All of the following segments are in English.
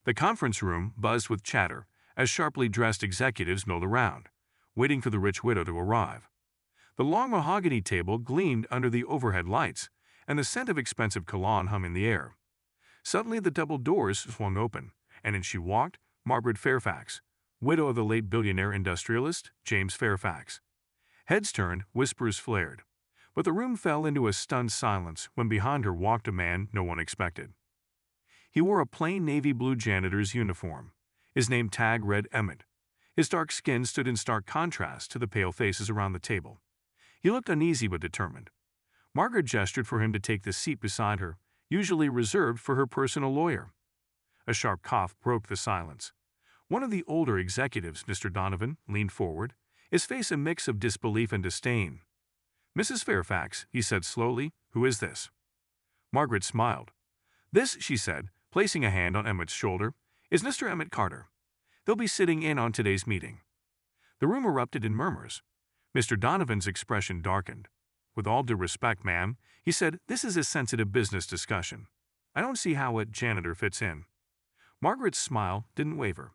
The conference room buzzed with chatter as sharply dressed executives milled around, waiting for the rich widow to arrive. The long mahogany table gleamed under the overhead lights, and the scent of expensive cologne hung in the air. Suddenly the double doors swung open, and in she walked Margaret Fairfax, widow of the late billionaire industrialist James Fairfax. Heads turned, whispers flared, but the room fell into a stunned silence when behind her walked a man no one expected. He wore a plain navy blue janitor's uniform, his name tag read Emmett. His dark skin stood in stark contrast to the pale faces around the table. He looked uneasy but determined. Margaret gestured for him to take the seat beside her, usually reserved for her personal lawyer. A sharp cough broke the silence. One of the older executives, Mr. Donovan, leaned forward, his face a mix of disbelief and disdain. "Mrs. Fairfax," he said slowly, "who is this?" Margaret smiled. "This," she said, placing a hand on Emmett's shoulder, "is Mr. Emmett Carter. They'll be sitting in on today's meeting." The room erupted in murmurs. Mr. Donovan's expression darkened. "With all due respect, ma'am," he said, "this is a sensitive business discussion. I don't see how a janitor fits in." Margaret's smile didn't waver.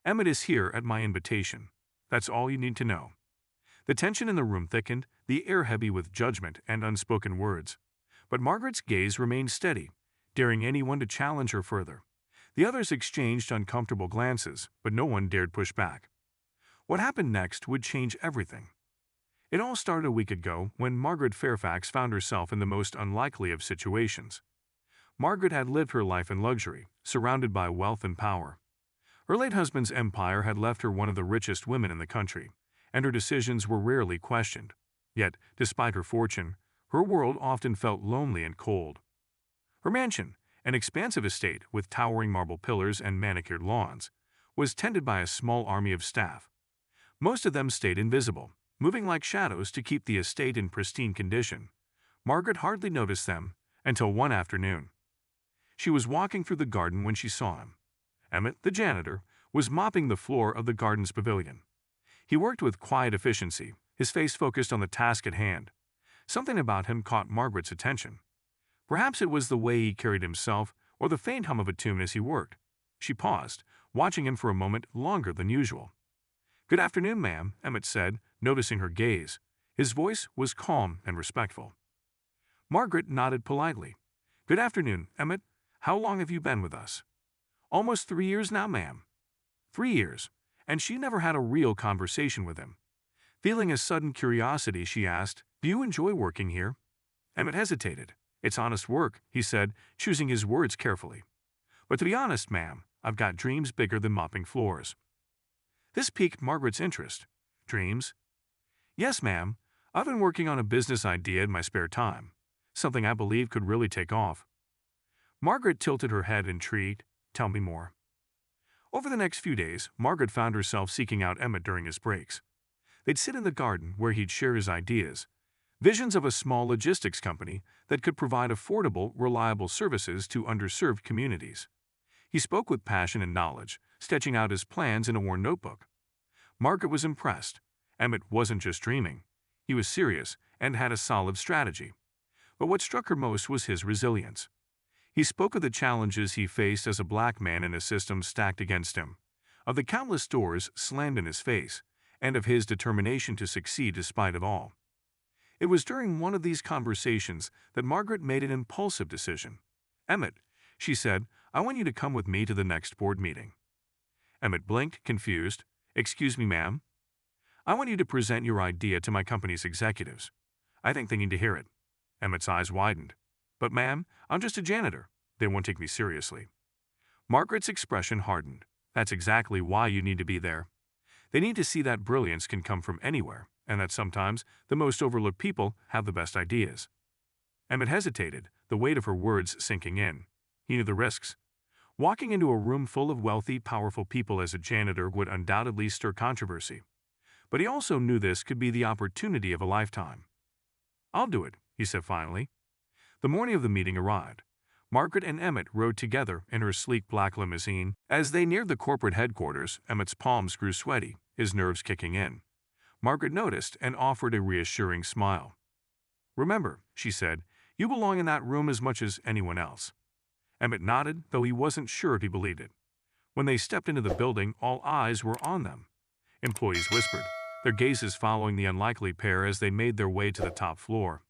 "Emmett is here at my invitation. That's all you need to know." The tension in the room thickened, the air heavy with judgment and unspoken words. But Margaret's gaze remained steady, daring anyone to challenge her further. The others exchanged uncomfortable glances, but no one dared push back. What happened next would change everything. It all started a week ago when Margaret Fairfax found herself in the most unlikely of situations. Margaret had lived her life in luxury, surrounded by wealth and power. Her late husband's empire had left her one of the richest women in the country, and her decisions were rarely questioned. Yet, despite her fortune, her world often felt lonely and cold. Her mansion, an expansive estate with towering marble pillars and manicured lawns, was tended by a small army of staff. Most of them stayed invisible, moving like shadows to keep the estate in pristine condition. Margaret hardly noticed them until one afternoon. She was walking through the garden when she saw him. Emmett, the janitor, was mopping the floor of the garden's pavilion. He worked with quiet efficiency, his face focused on the task at hand. Something about him caught Margaret's attention. Perhaps it was the way he carried himself or the faint hum of a tune as he worked. She paused, watching him for a moment longer than usual. "Good afternoon, ma'am," Emmett said, noticing her gaze. His voice was calm and respectful. Margaret nodded politely. "Good afternoon, Emmett. How long have you been with us?" "Almost 3 years now, ma'am." 3 years, and she never had a real conversation with him. Feeling a sudden curiosity, she asked, "Do you enjoy working here?" Emmett hesitated. "It's honest work," he said, choosing his words carefully. "But to be honest, ma'am, I've got dreams bigger than mopping floors." This piqued Margaret's interest. "Dreams?" "Yes, ma'am. I've been working on a business idea in my spare time, something I believe could really take off." Margaret tilted her head, intrigued. "Tell me more." Over the next few days, Margaret found herself seeking out Emmett during his breaks. They'd sit in the garden where he'd share his ideas, visions of a small logistics company that could provide affordable, reliable services to underserved communities. He spoke with passion and knowledge, sketching out his plans in a worn notebook. Margaret was impressed. Emmett wasn't just dreaming. He was serious and had a solid strategy. But what struck her most was his resilience. He spoke of the challenges he faced as a black man in a system stacked against him, of the countless doors slammed in his face, and of his determination to succeed despite it all. It was during one of these conversations that Margaret made an impulsive decision. "Emmett," she said, "I want you to come with me to the next board meeting." Emmett blinked, confused. "Excuse me, ma'am?" "I want you to present your idea to my company's executives. I think they need to hear it." Emmett's eyes widened. "But ma'am, I'm just a janitor. They won't take me seriously." Margaret's expression hardened. "That's exactly why you need to be there. They need to see that brilliance can come from anywhere, and that sometimes the most overlooked people have the best ideas." Emmett hesitated, the weight of her words sinking in. He knew the risks. Walking into a room full of wealthy, powerful people as a janitor would undoubtedly stir controversy. But he also knew this could be the opportunity of a lifetime. "I'll do it," he said finally. The morning of the meeting arrived. Margaret and Emmett rode together in her sleek black limousine. As they neared the corporate headquarters, Emmett's palms grew sweaty, his nerves kicking in. Margaret noticed and offered a reassuring smile. "Remember," she said, "you belong in that room as much as anyone else." Emmett nodded, though he wasn't sure if he believed it. When they stepped into the building, all eyes were on them. Employees whispered, their gazes following the unlikely pair as they made their way to the top floor.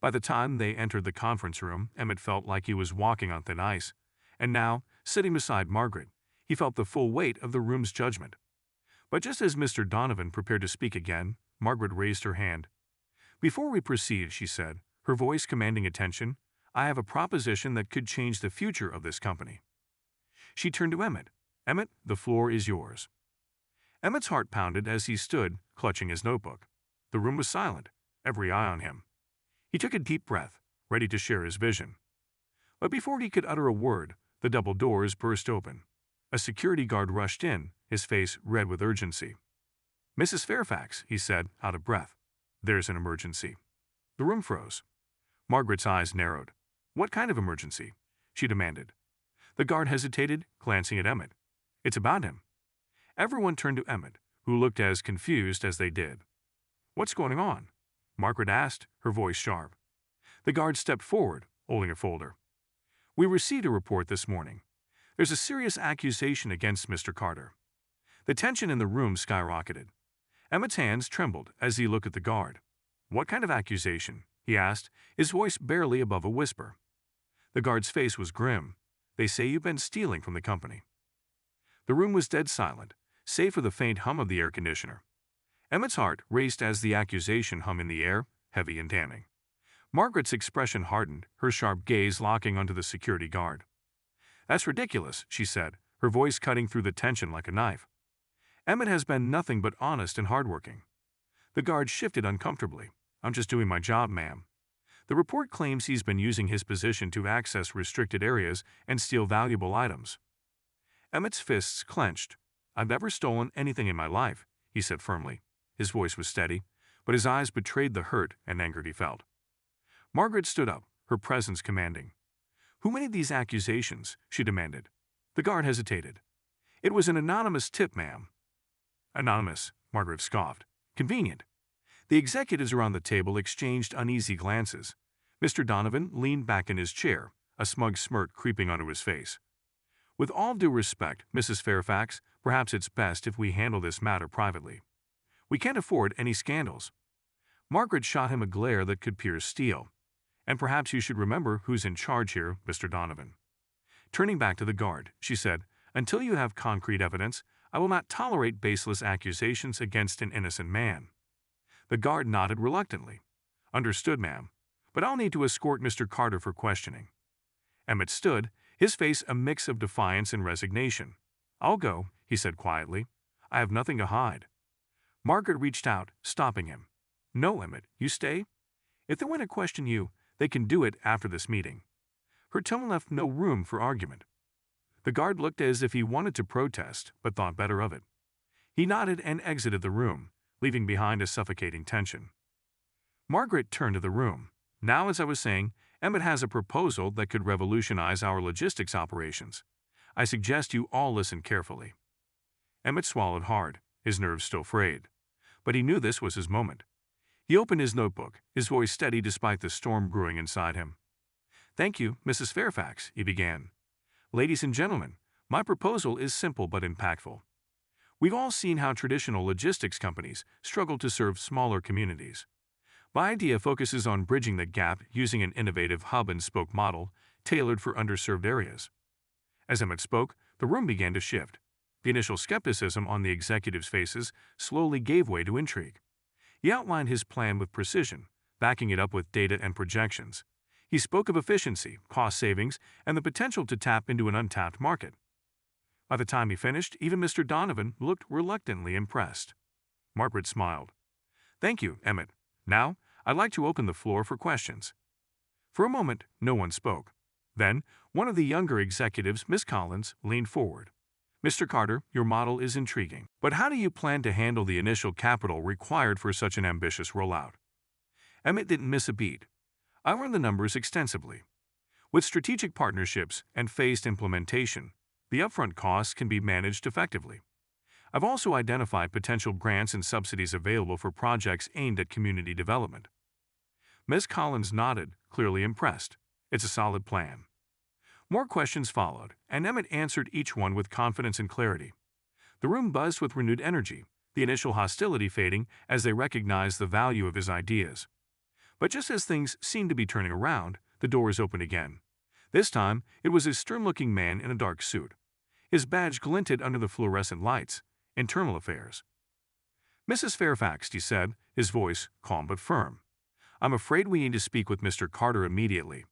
By the time they entered the conference room, Emmett felt like he was walking on thin ice. And now, sitting beside Margaret, he felt the full weight of the room's judgment. But just as Mr. Donovan prepared to speak again, Margaret raised her hand. "Before we proceed," she said, her voice commanding attention, "I have a proposition that could change the future of this company." She turned to Emmett. "Emmett, the floor is yours." Emmett's heart pounded as he stood, clutching his notebook. The room was silent, every eye on him. He took a deep breath, ready to share his vision. But before he could utter a word, the double doors burst open. A security guard rushed in, his face red with urgency. "Mrs. Fairfax," he said, out of breath. "There's an emergency." The room froze. Margaret's eyes narrowed. "What kind of emergency?" she demanded. The guard hesitated, glancing at Emmett. "It's about him." Everyone turned to Emmett, who looked as confused as they did. "What's going on?" Margaret asked, her voice sharp. The guard stepped forward, holding a folder. "We received a report this morning. There's a serious accusation against Mr. Carter." The tension in the room skyrocketed. Emmett's hands trembled as he looked at the guard. "What kind of accusation?" he asked, his voice barely above a whisper. The guard's face was grim. "They say you've been stealing from the company." The room was dead silent, save for the faint hum of the air conditioner. Emmett's heart raced as the accusation hung in the air, heavy and damning. Margaret's expression hardened, her sharp gaze locking onto the security guard. "That's ridiculous," she said, her voice cutting through the tension like a knife. "Emmett has been nothing but honest and hardworking." The guard shifted uncomfortably. "I'm just doing my job, ma'am." The report claims he's been using his position to access restricted areas and steal valuable items. Emmett's fists clenched. "I've never stolen anything in my life," he said firmly. His voice was steady, but his eyes betrayed the hurt and anger he felt. Margaret stood up, her presence commanding. "Who made these accusations?" she demanded. The guard hesitated. "It was an anonymous tip, ma'am." "Anonymous," Margaret scoffed. "Convenient." The executives around the table exchanged uneasy glances. Mr. Donovan leaned back in his chair, a smug smirk creeping onto his face. "With all due respect, Mrs. Fairfax, perhaps it's best if we handle this matter privately. We can't afford any scandals." Margaret shot him a glare that could pierce steel. "And perhaps you should remember who's in charge here, Mr. Donovan." Turning back to the guard, she said, "Until you have concrete evidence, I will not tolerate baseless accusations against an innocent man." The guard nodded reluctantly. "Understood, ma'am, but I'll need to escort Mr. Carter for questioning." Emmett stood, his face a mix of defiance and resignation. "I'll go," he said quietly. "I have nothing to hide." Margaret reached out, stopping him. "No, Emmett, you stay. If they want to question you, they can do it after this meeting." Her tone left no room for argument. The guard looked as if he wanted to protest, but thought better of it. He nodded and exited the room, leaving behind a suffocating tension. Margaret turned to the room. "Now, as I was saying, Emmett has a proposal that could revolutionize our logistics operations. I suggest you all listen carefully." Emmett swallowed hard, his nerves still frayed. But he knew this was his moment. He opened his notebook, his voice steady despite the storm brewing inside him. "Thank you, Mrs. Fairfax," he began. "Ladies and gentlemen, my proposal is simple but impactful. We've all seen how traditional logistics companies struggle to serve smaller communities. My idea focuses on bridging the gap using an innovative hub-and-spoke model tailored for underserved areas." As Emmett spoke, the room began to shift. The initial skepticism on the executives' faces slowly gave way to intrigue. He outlined his plan with precision, backing it up with data and projections. He spoke of efficiency, cost savings, and the potential to tap into an untapped market. By the time he finished, even Mr. Donovan looked reluctantly impressed. Margaret smiled. "Thank you, Emmett. Now, I'd like to open the floor for questions." For a moment, no one spoke. Then, one of the younger executives, Miss Collins, leaned forward. "Mr. Carter, your model is intriguing, but how do you plan to handle the initial capital required for such an ambitious rollout?" Emmett didn't miss a beat. "I learned the numbers extensively. With strategic partnerships and phased implementation, the upfront costs can be managed effectively. I've also identified potential grants and subsidies available for projects aimed at community development." Ms. Collins nodded, clearly impressed. "It's a solid plan." More questions followed, and Emmett answered each one with confidence and clarity. The room buzzed with renewed energy, the initial hostility fading as they recognized the value of his ideas. But just as things seemed to be turning around, the doors opened again. This time, it was a stern-looking man in a dark suit. His badge glinted under the fluorescent lights. Internal affairs. "Mrs. Fairfax," he said, his voice calm but firm. "I'm afraid we need to speak with Mr. Carter immediately.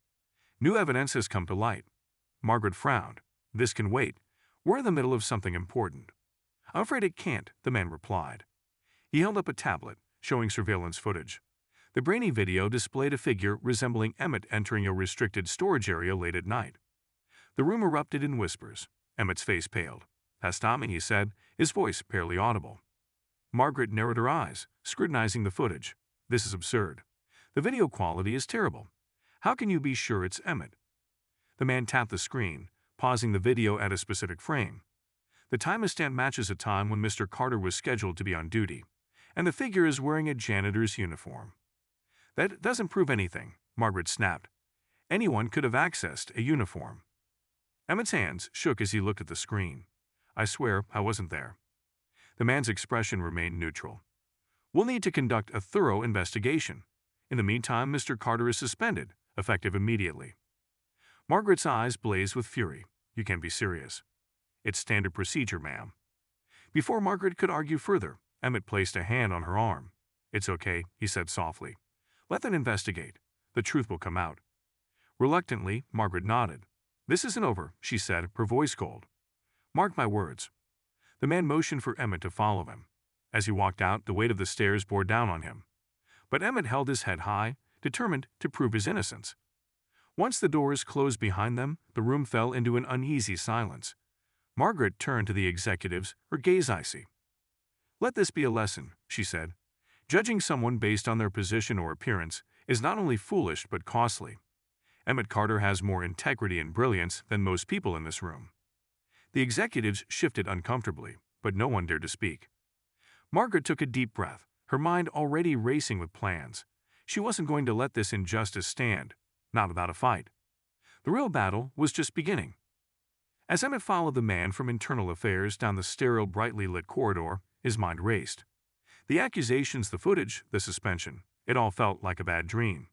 New evidence has come to light." Margaret frowned. "This can wait. We're in the middle of something important." "I'm afraid it can't," the man replied. He held up a tablet, showing surveillance footage. The grainy video displayed a figure resembling Emmett entering a restricted storage area late at night. The room erupted in whispers. Emmett's face paled. "That's Tommy," he said, his voice barely audible. Margaret narrowed her eyes, scrutinizing the footage. "This is absurd. The video quality is terrible. How can you be sure it's Emmett?" The man tapped the screen, pausing the video at a specific frame. The timestamp matches a time when Mr. Carter was scheduled to be on duty, and the figure is wearing a janitor's uniform. "That doesn't prove anything," Margaret snapped. "Anyone could have accessed a uniform." Emmett's hands shook as he looked at the screen. "I swear I wasn't there." The man's expression remained neutral. "We'll need to conduct a thorough investigation. In the meantime, Mr. Carter is suspended, effective immediately." Margaret's eyes blazed with fury. "You can't be serious." "It's standard procedure, ma'am." Before Margaret could argue further, Emmett placed a hand on her arm. "It's okay," he said softly. "Let them investigate. The truth will come out." Reluctantly, Margaret nodded. "This isn't over," she said, her voice cold. "Mark my words." The man motioned for Emmett to follow him. As he walked out, the weight of the stairs bore down on him. But Emmett held his head high, determined to prove his innocence. Once the doors closed behind them, the room fell into an uneasy silence. Margaret turned to the executives, her gaze icy. "Let this be a lesson," she said. "Judging someone based on their position or appearance is not only foolish but costly. Emmett Carter has more integrity and brilliance than most people in this room." The executives shifted uncomfortably, but no one dared to speak. Margaret took a deep breath, her mind already racing with plans. She wasn't going to let this injustice stand, not without a fight. The real battle was just beginning. As Emmett followed the man from internal affairs down the sterile, brightly lit corridor, his mind raced. The accusations, the footage, the suspension, it all felt like a bad dream.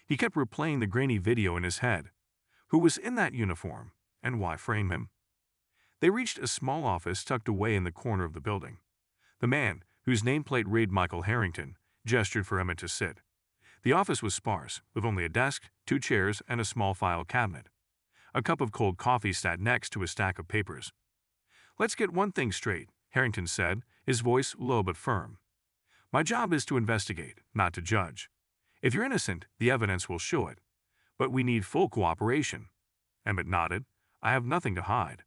He kept replaying the grainy video in his head. Who was in that uniform, and why frame him? They reached a small office tucked away in the corner of the building. The man, whose nameplate read Michael Harrington, gestured for Emmett to sit. The office was sparse, with only a desk, 2 chairs, and a small file cabinet. A cup of cold coffee sat next to a stack of papers. "Let's get one thing straight," Harrington said, his voice low but firm. "My job is to investigate, not to judge. If you're innocent, the evidence will show it. But we need full cooperation." Emmett nodded. "I have nothing to hide."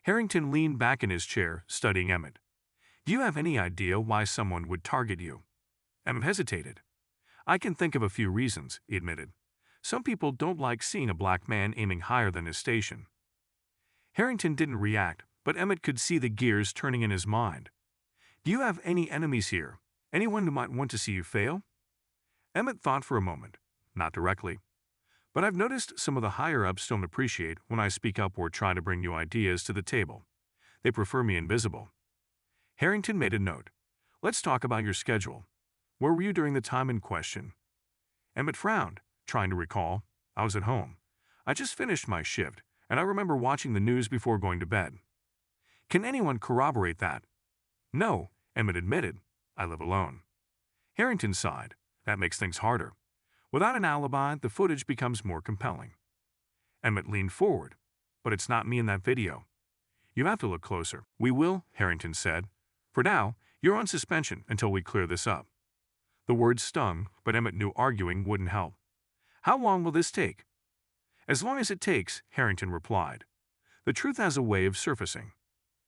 Harrington leaned back in his chair, studying Emmett. "Do you have any idea why someone would target you?" Emmett hesitated. "I can think of a few reasons," he admitted. "Some people don't like seeing a black man aiming higher than his station." Harrington didn't react, but Emmett could see the gears turning in his mind. "Do you have any enemies here? Anyone who might want to see you fail?" Emmett thought for a moment. "Not directly. But I've noticed some of the higher-ups don't appreciate when I speak up or try to bring new ideas to the table. They prefer me invisible." Harrington made a note. "Let's talk about your schedule. Where were you during the time in question?" Emmett frowned, trying to recall. "I was at home. I just finished my shift, and I remember watching the news before going to bed." "Can anyone corroborate that?" "No," Emmett admitted. "I live alone." Harrington sighed. "That makes things harder. Without an alibi, the footage becomes more compelling." Emmett leaned forward. "But it's not me in that video." "You have to look closer." "We will," Harrington said. "For now, you're on suspension until we clear this up." The words stung, but Emmett knew arguing wouldn't help. "How long will this take?" "As long as it takes," Harrington replied. "The truth has a way of surfacing."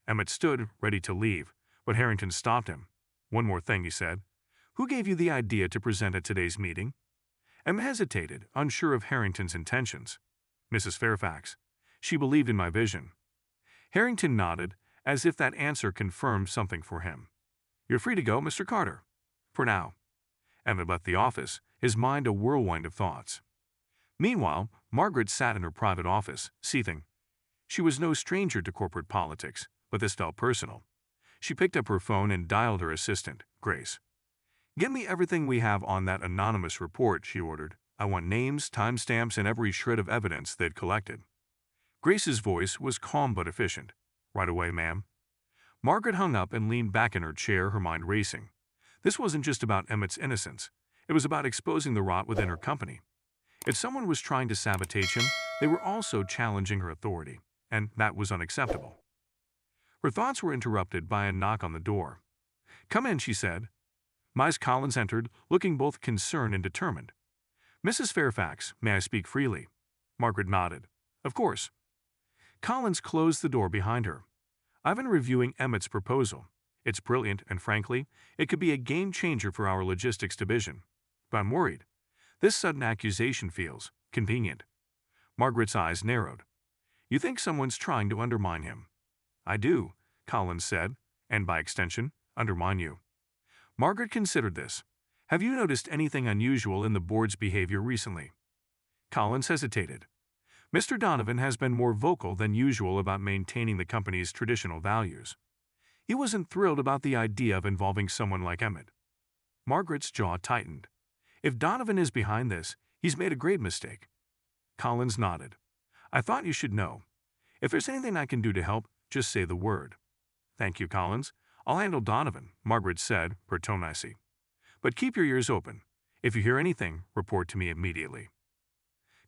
Emmett stood, ready to leave, but Harrington stopped him. "One more thing," he said. "Who gave you the idea to present at today's meeting?" Emmett hesitated, unsure of Harrington's intentions. "Mrs. Fairfax. She believed in my vision." Harrington nodded, as if that answer confirmed something for him. "You're free to go, Mr. Carter." "For now." Emmett left the office, his mind a whirlwind of thoughts. Meanwhile, Margaret sat in her private office, seething. She was no stranger to corporate politics, but this felt personal. She picked up her phone and dialed her assistant, Grace. "Get me everything we have on that anonymous report," she ordered. "I want names, timestamps, and every shred of evidence they'd collected." Grace's voice was calm but efficient. "Right away, ma'am." Margaret hung up and leaned back in her chair, her mind racing. This wasn't just about Emmett's innocence. It was about exposing the rot within her company. If someone was trying to sabotage him, they were also challenging her authority, and that was unacceptable. Her thoughts were interrupted by a knock on the door. "Come in," she said. Miss Collins entered, looking both concerned and determined. "Mrs. Fairfax, may I speak freely?" Margaret nodded. "Of course." Collins closed the door behind her. "I've been reviewing Emmett's proposal. It's brilliant, and frankly, it could be a game changer for our logistics division. But I'm worried. This sudden accusation feels convenient." Margaret's eyes narrowed. "You think someone's trying to undermine him?" "I do," Collins said, "and by extension, undermine you." Margaret considered this. "Have you noticed anything unusual in the board's behavior recently?" Collins hesitated. "Mr. Donovan has been more vocal than usual about maintaining the company's traditional values. He wasn't thrilled about the idea of involving someone like Emmett." Margaret's jaw tightened. "If Donovan is behind this, he's made a grave mistake." Collins nodded. "I thought you should know. If there's anything I can do to help, just say the word." "Thank you, Collins. I'll handle Donovan," Margaret said, her tone icy. "But keep your ears open. If you hear anything, report to me immediately."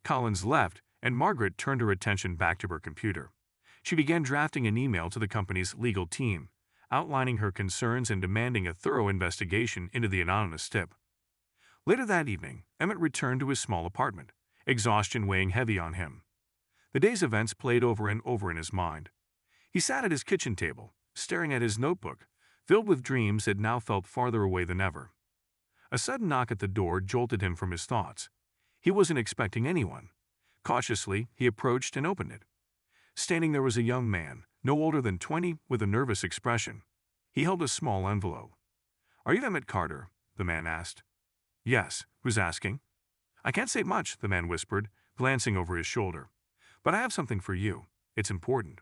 Collins left, and Margaret turned her attention back to her computer. She began drafting an email to the company's legal team, outlining her concerns and demanding a thorough investigation into the anonymous tip. Later that evening, Emmett returned to his small apartment, exhaustion weighing heavy on him. The day's events played over and over in his mind. He sat at his kitchen table, staring at his notebook, filled with dreams that now felt farther away than ever. A sudden knock at the door jolted him from his thoughts. He wasn't expecting anyone. Cautiously, he approached and opened it. Standing there was a young man, no older than 20, with a nervous expression. He held a small envelope. "Are you Emmett Carter?" the man asked. "Yes. Who's asking?" "I can't say much," the man whispered, glancing over his shoulder. "But I have something for you. It's important."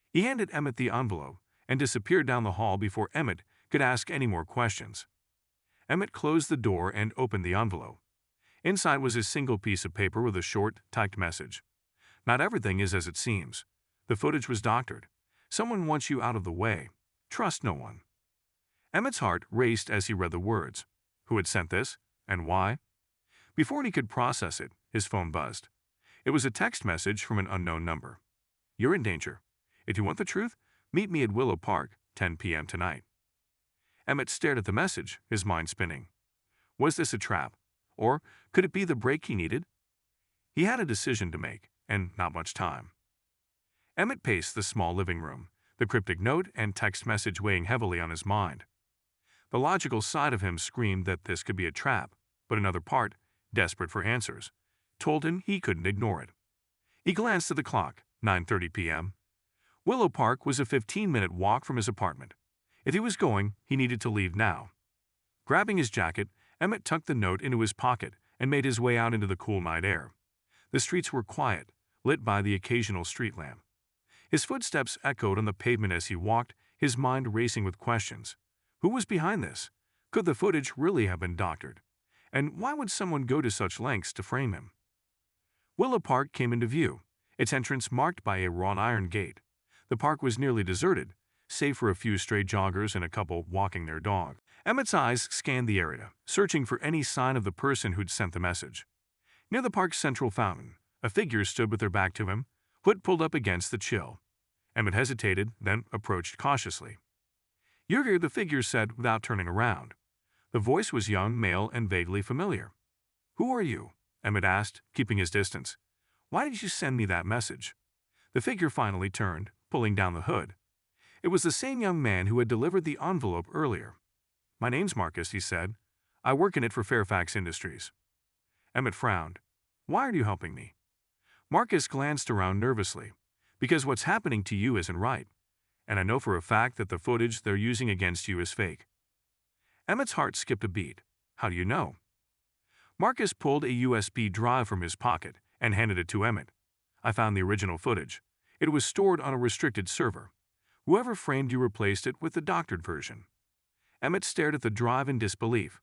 He handed Emmett the envelope and disappeared down the hall before Emmett could ask any more questions. Emmett closed the door and opened the envelope. Inside was a single piece of paper with a short, typed message. "Not everything is as it seems. The footage was doctored. Someone wants you out of the way. Trust no one." Emmett's heart raced as he read the words. Who had sent this? And why? Before he could process it, his phone buzzed. It was a text message from an unknown number. "You're in danger. If you want the truth, meet me at Willow Park, 10 p.m. tonight." Emmett stared at the message, his mind spinning. Was this a trap? Or could it be the break he needed? He had a decision to make, and not much time. Emmett paced the small living room, the cryptic note and text message weighing heavily on his mind. The logical side of him screamed that this could be a trap, but another part, desperate for answers, told him he couldn't ignore it. He glanced at the clock, 9:30 p.m. Willow Park was a 15-minute walk from his apartment. If he was going, he needed to leave now. Grabbing his jacket, Emmett tucked the note into his pocket and made his way out into the cool night air. The streets were quiet, lit by the occasional street lamp. His footsteps echoed on the pavement as he walked, his mind racing with questions. Who was behind this? Could the footage really have been doctored? And why would someone go to such lengths to frame him? Willow Park came into view, its entrance marked by a wrought iron gate. The park was nearly deserted, save for a few stray joggers and a couple walking their dog. Emmett's eyes scanned the area, searching for any sign of the person who'd sent the message. Near the park's central fountain, a figure stood with their back to him, hood pulled up against the chill. Emmett hesitated, then approached cautiously. "You're here," the figure said without turning around. The voice was young, male, and vaguely familiar. "Who are you?" Emmett asked, keeping his distance. "Why did you send me that message?" The figure finally turned, pulling down the hood. It was the same young man who had delivered the envelope earlier. "My name's Marcus," he said. "I work in it for Fairfax Industries." Emmett frowned. "Why are you helping me?" Marcus glanced around nervously. "Because what's happening to you isn't right. And I know for a fact that the footage they're using against you is fake." Emmett's heart skipped a beat. "How do you know?" Marcus pulled a USB drive from his pocket and handed it to Emmett. "I found the original footage. It was stored on a restricted server. Whoever framed you replaced it with the doctored version." Emmett stared at the drive in disbelief.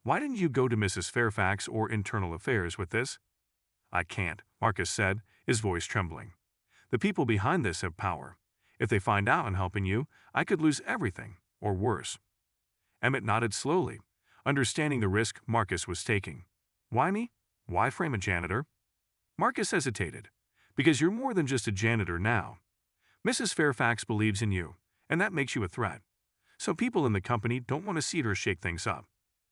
"Why didn't you go to Mrs. Fairfax or Internal Affairs with this?" "I can't," Marcus said, his voice trembling. "The people behind this have power. If they find out I'm helping you, I could lose everything, or worse." Emmett nodded slowly, understanding the risk Marcus was taking. "Why me? Why frame a janitor?" Marcus hesitated. "Because you're more than just a janitor now. Mrs. Fairfax believes in you, and that makes you a threat. So people in the company don't want to see her shake things up.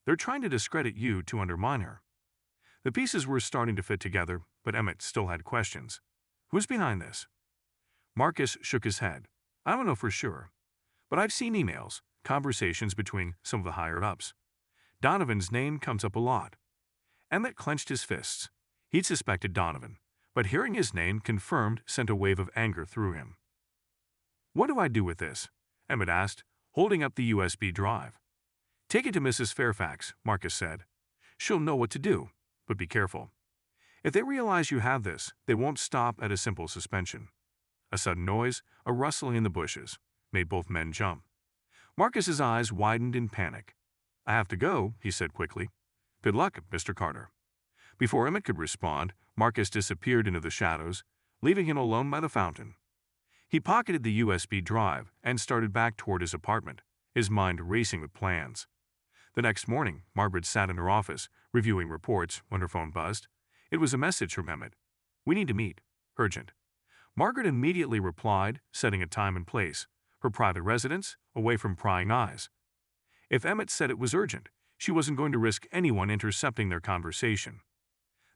They're trying to discredit you to undermine her." The pieces were starting to fit together, but Emmett still had questions. "Who's behind this?" Marcus shook his head. "I don't know for sure, but I've seen emails, conversations between some of the higher-ups. Donovan's name comes up a lot." Emmett clenched his fists. He'd suspected Donovan, but hearing his name confirmed sent a wave of anger through him. "What do I do with this?" Emmett asked, holding up the USB drive. "Take it to Mrs. Fairfax," Marcus said. "She'll know what to do, but be careful. If they realize you have this, they won't stop at a simple suspension." A sudden noise, a rustling in the bushes, made both men jump. Marcus's eyes widened in panic. "I have to go," he said quickly. "Good luck, Mr. Carter." Before Emmett could respond, Marcus disappeared into the shadows, leaving him alone by the fountain. He pocketed the USB drive and started back toward his apartment, his mind racing with plans. The next morning, Margaret sat in her office, reviewing reports, when her phone buzzed. It was a message from Emmett. "We need to meet. Urgent." Margaret immediately replied, setting a time and place, her private residence, away from prying eyes. If Emmett said it was urgent, she wasn't going to risk anyone intercepting their conversation.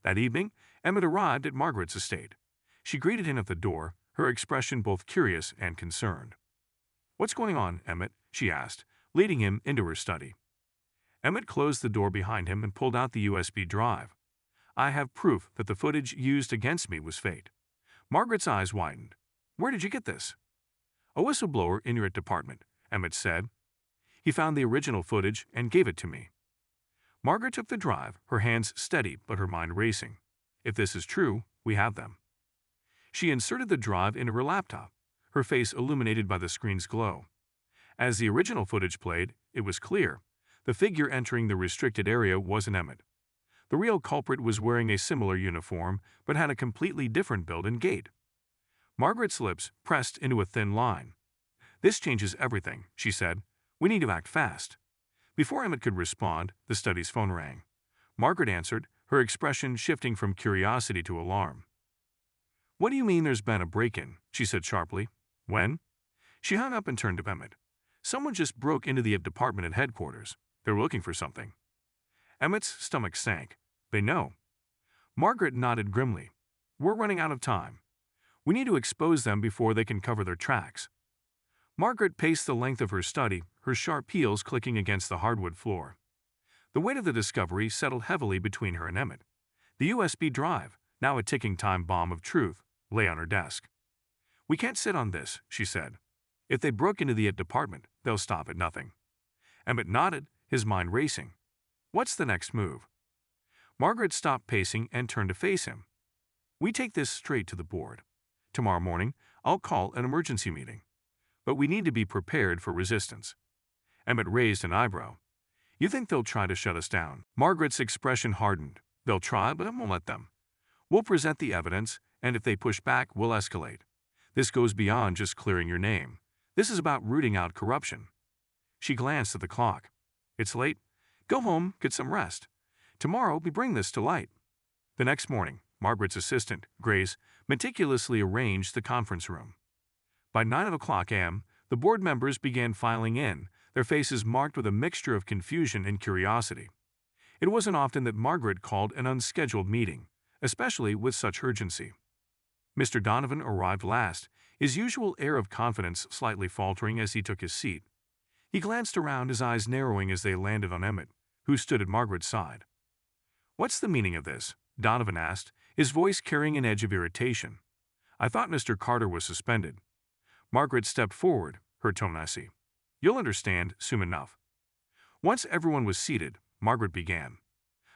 That evening, Emmett arrived at Margaret's estate. She greeted him at the door, her expression both curious and concerned. "What's going on, Emmett?" she asked, leading him into her study. Emmett closed the door behind him and pulled out the USB drive. "I have proof that the footage used against me was faked." Margaret's eyes widened. "Where did you get this?" "A whistleblower in your department," Emmett said. "He found the original footage and gave it to me." Margaret took the drive, her hands steady but her mind racing. "If this is true, we have them." She inserted the drive into her laptop, her face illuminated by the screen's glow. As the original footage played, it was clear. The figure entering the restricted area wasn't Emmett. The real culprit was wearing a similar uniform, but had a completely different build and gait. Margaret's lips pressed into a thin line. "This changes everything," she said. "We need to act fast." Before Emmett could respond, the study's phone rang. Margaret answered, her expression shifting from curiosity to alarm. "What do you mean there's been a break-in?" she said sharply. "When?" She hung up and turned to Emmett. "Someone just broke into the department at headquarters. They were looking for something." Emmett's stomach sank. "They know." Margaret nodded grimly. "We're running out of time. We need to expose them before they can cover their tracks." Margaret paced the length of her study, her sharp heels clicking against the hardwood floor. The weight of the discovery settled heavily between her and Emmett. The USB drive, now a ticking time bomb of truth, lay on her desk. "We can't sit on this," she said. "If they broke into the department, they'll stop at nothing." Emmett nodded, his mind racing. "What's the next move?" Margaret stopped pacing and turned to face him. "We take this straight to the board. Tomorrow morning, I'll call an emergency meeting. But we need to be prepared for resistance." Emmett raised an eyebrow. "You think they'll try to shut us down?" Margaret's expression hardened. "They'll try, but I won't let them. We'll present the evidence, and if they push back, we'll escalate. This goes beyond just clearing your name. This is about rooting out corruption." She glanced at the clock. "It's late. Go home, get some rest. Tomorrow we bring this to light." The next morning, Margaret's assistant, Grace, meticulously arranged the conference room. By 9 a.m., the board members began filing in, their faces marked with a mixture of confusion and curiosity. It wasn't often that Margaret called an unscheduled meeting, especially with such urgency. Mr. Donovan arrived last, his usual air of confidence slightly faltering as he took his seat. He glanced around, his eyes narrowing as they landed on Emmett, who stood at Margaret's side. "What's the meaning of this?" Donovan asked, his voice carrying an edge of irritation. "I thought Mr. Carter was suspended." Margaret stepped forward, her tone icy. "You'll understand soon enough." Once everyone was seated, Margaret began.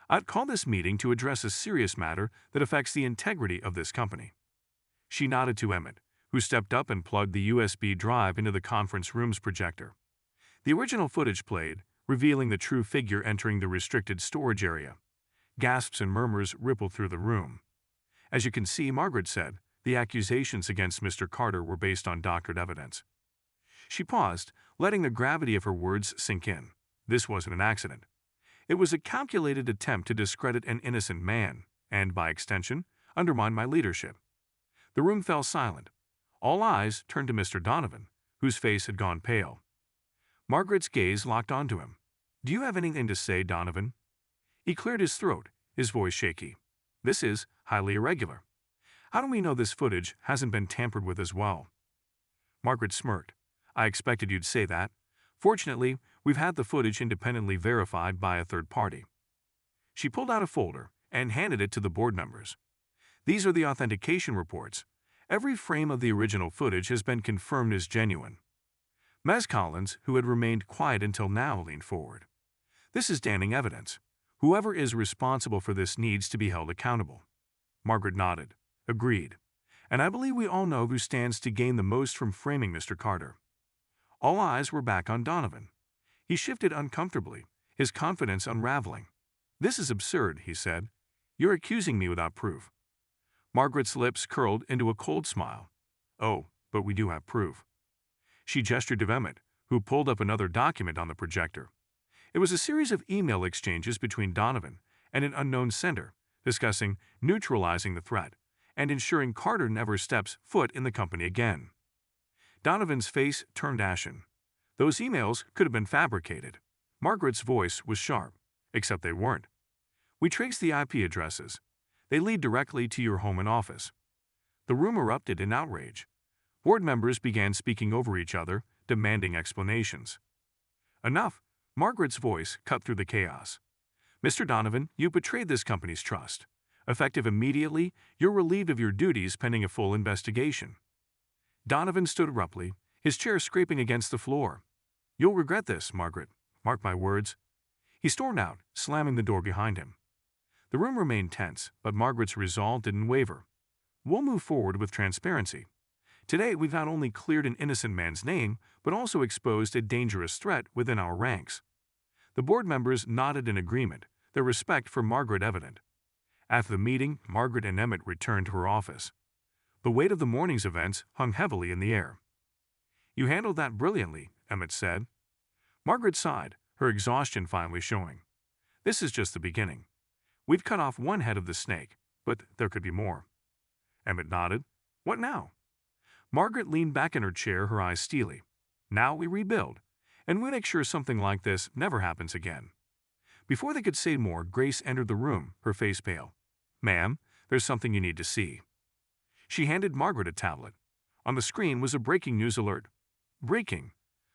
I'd call this meeting to address a serious matter that affects the integrity of this company." She nodded to Emmett, who stepped up and plugged the USB drive into the conference room's projector. The original footage played, revealing the true figure entering the restricted storage area. Gasps and murmurs rippled through the room. "As you can see," Margaret said, "the accusations against Mr. Carter were based on doctored evidence." She paused, letting the gravity of her words sink in. This wasn't an accident. It was a calculated attempt to discredit an innocent man, and, by extension, undermine my leadership. The room fell silent. All eyes turned to Mr. Donovan, whose face had gone pale. Margaret's gaze locked onto him. "Do you have anything to say, Donovan?" He cleared his throat, his voice shaky. "This is highly irregular. How do we know this footage hasn't been tampered with as well?" Margaret smirked. "I expected you'd say that. Fortunately, we've had the footage independently verified by a third party." She pulled out a folder and handed it to the board members. "These are the authentication reports. Every frame of the original footage has been confirmed as genuine." Ms. Collins, who had remained quiet until now, leaned forward. "This is damning evidence. Whoever is responsible for this needs to be held accountable." Margaret nodded. "Agreed. And I believe we all know who stands to gain the most from framing Mr. Carter." All eyes were back on Donovan. He shifted uncomfortably, his confidence unraveling. "This is absurd," he said. "You're accusing me without proof." Margaret's lips curled into a cold smile. "Oh, but we do have proof." She gestured to Emmett, who pulled up another document on the projector. It was a series of email exchanges between Donovan and an unknown sender, discussing neutralizing the threat and ensuring Carter never steps foot in the company again. Donovan's face turned ashen. Those emails could have been fabricated. Margaret's voice was sharp, except they weren't. "We traced the IP addresses. They lead directly to your home and office." The room erupted in outrage. Board members began speaking over each other, demanding explanations. "Enough!" Margaret's voice cut through the chaos. "Mr. Donovan, you betrayed this company's trust. Effective immediately, you're relieved of your duties pending a full investigation." Donovan stood abruptly, his chair scraping against the floor. "You'll regret this, Margaret. Mark my words." He stormed out, slamming the door behind him. The room remained tense, but Margaret's resolve didn't waver. "We'll move forward with transparency. Today, we've not only cleared an innocent man's name, but also exposed a dangerous threat within our ranks." The board members nodded in agreement, their respect for Margaret evident. After the meeting, Margaret and Emmett returned to her office. The weight of the morning's events hung heavily in the air. "You handled that brilliantly," Emmett said. Margaret sighed, her exhaustion finally showing. "This is just the beginning. We've cut off one head of the snake, but there could be more." Emmett nodded. "What now?" Margaret leaned back in her chair, her eyes steely. "Now we rebuild, and we make sure something like this never happens again." Before they could say more, Grace entered the room, her face pale. "Ma'am, there's something you need to see." She handed Margaret a tablet. On the screen was a breaking news alert. "Breaking.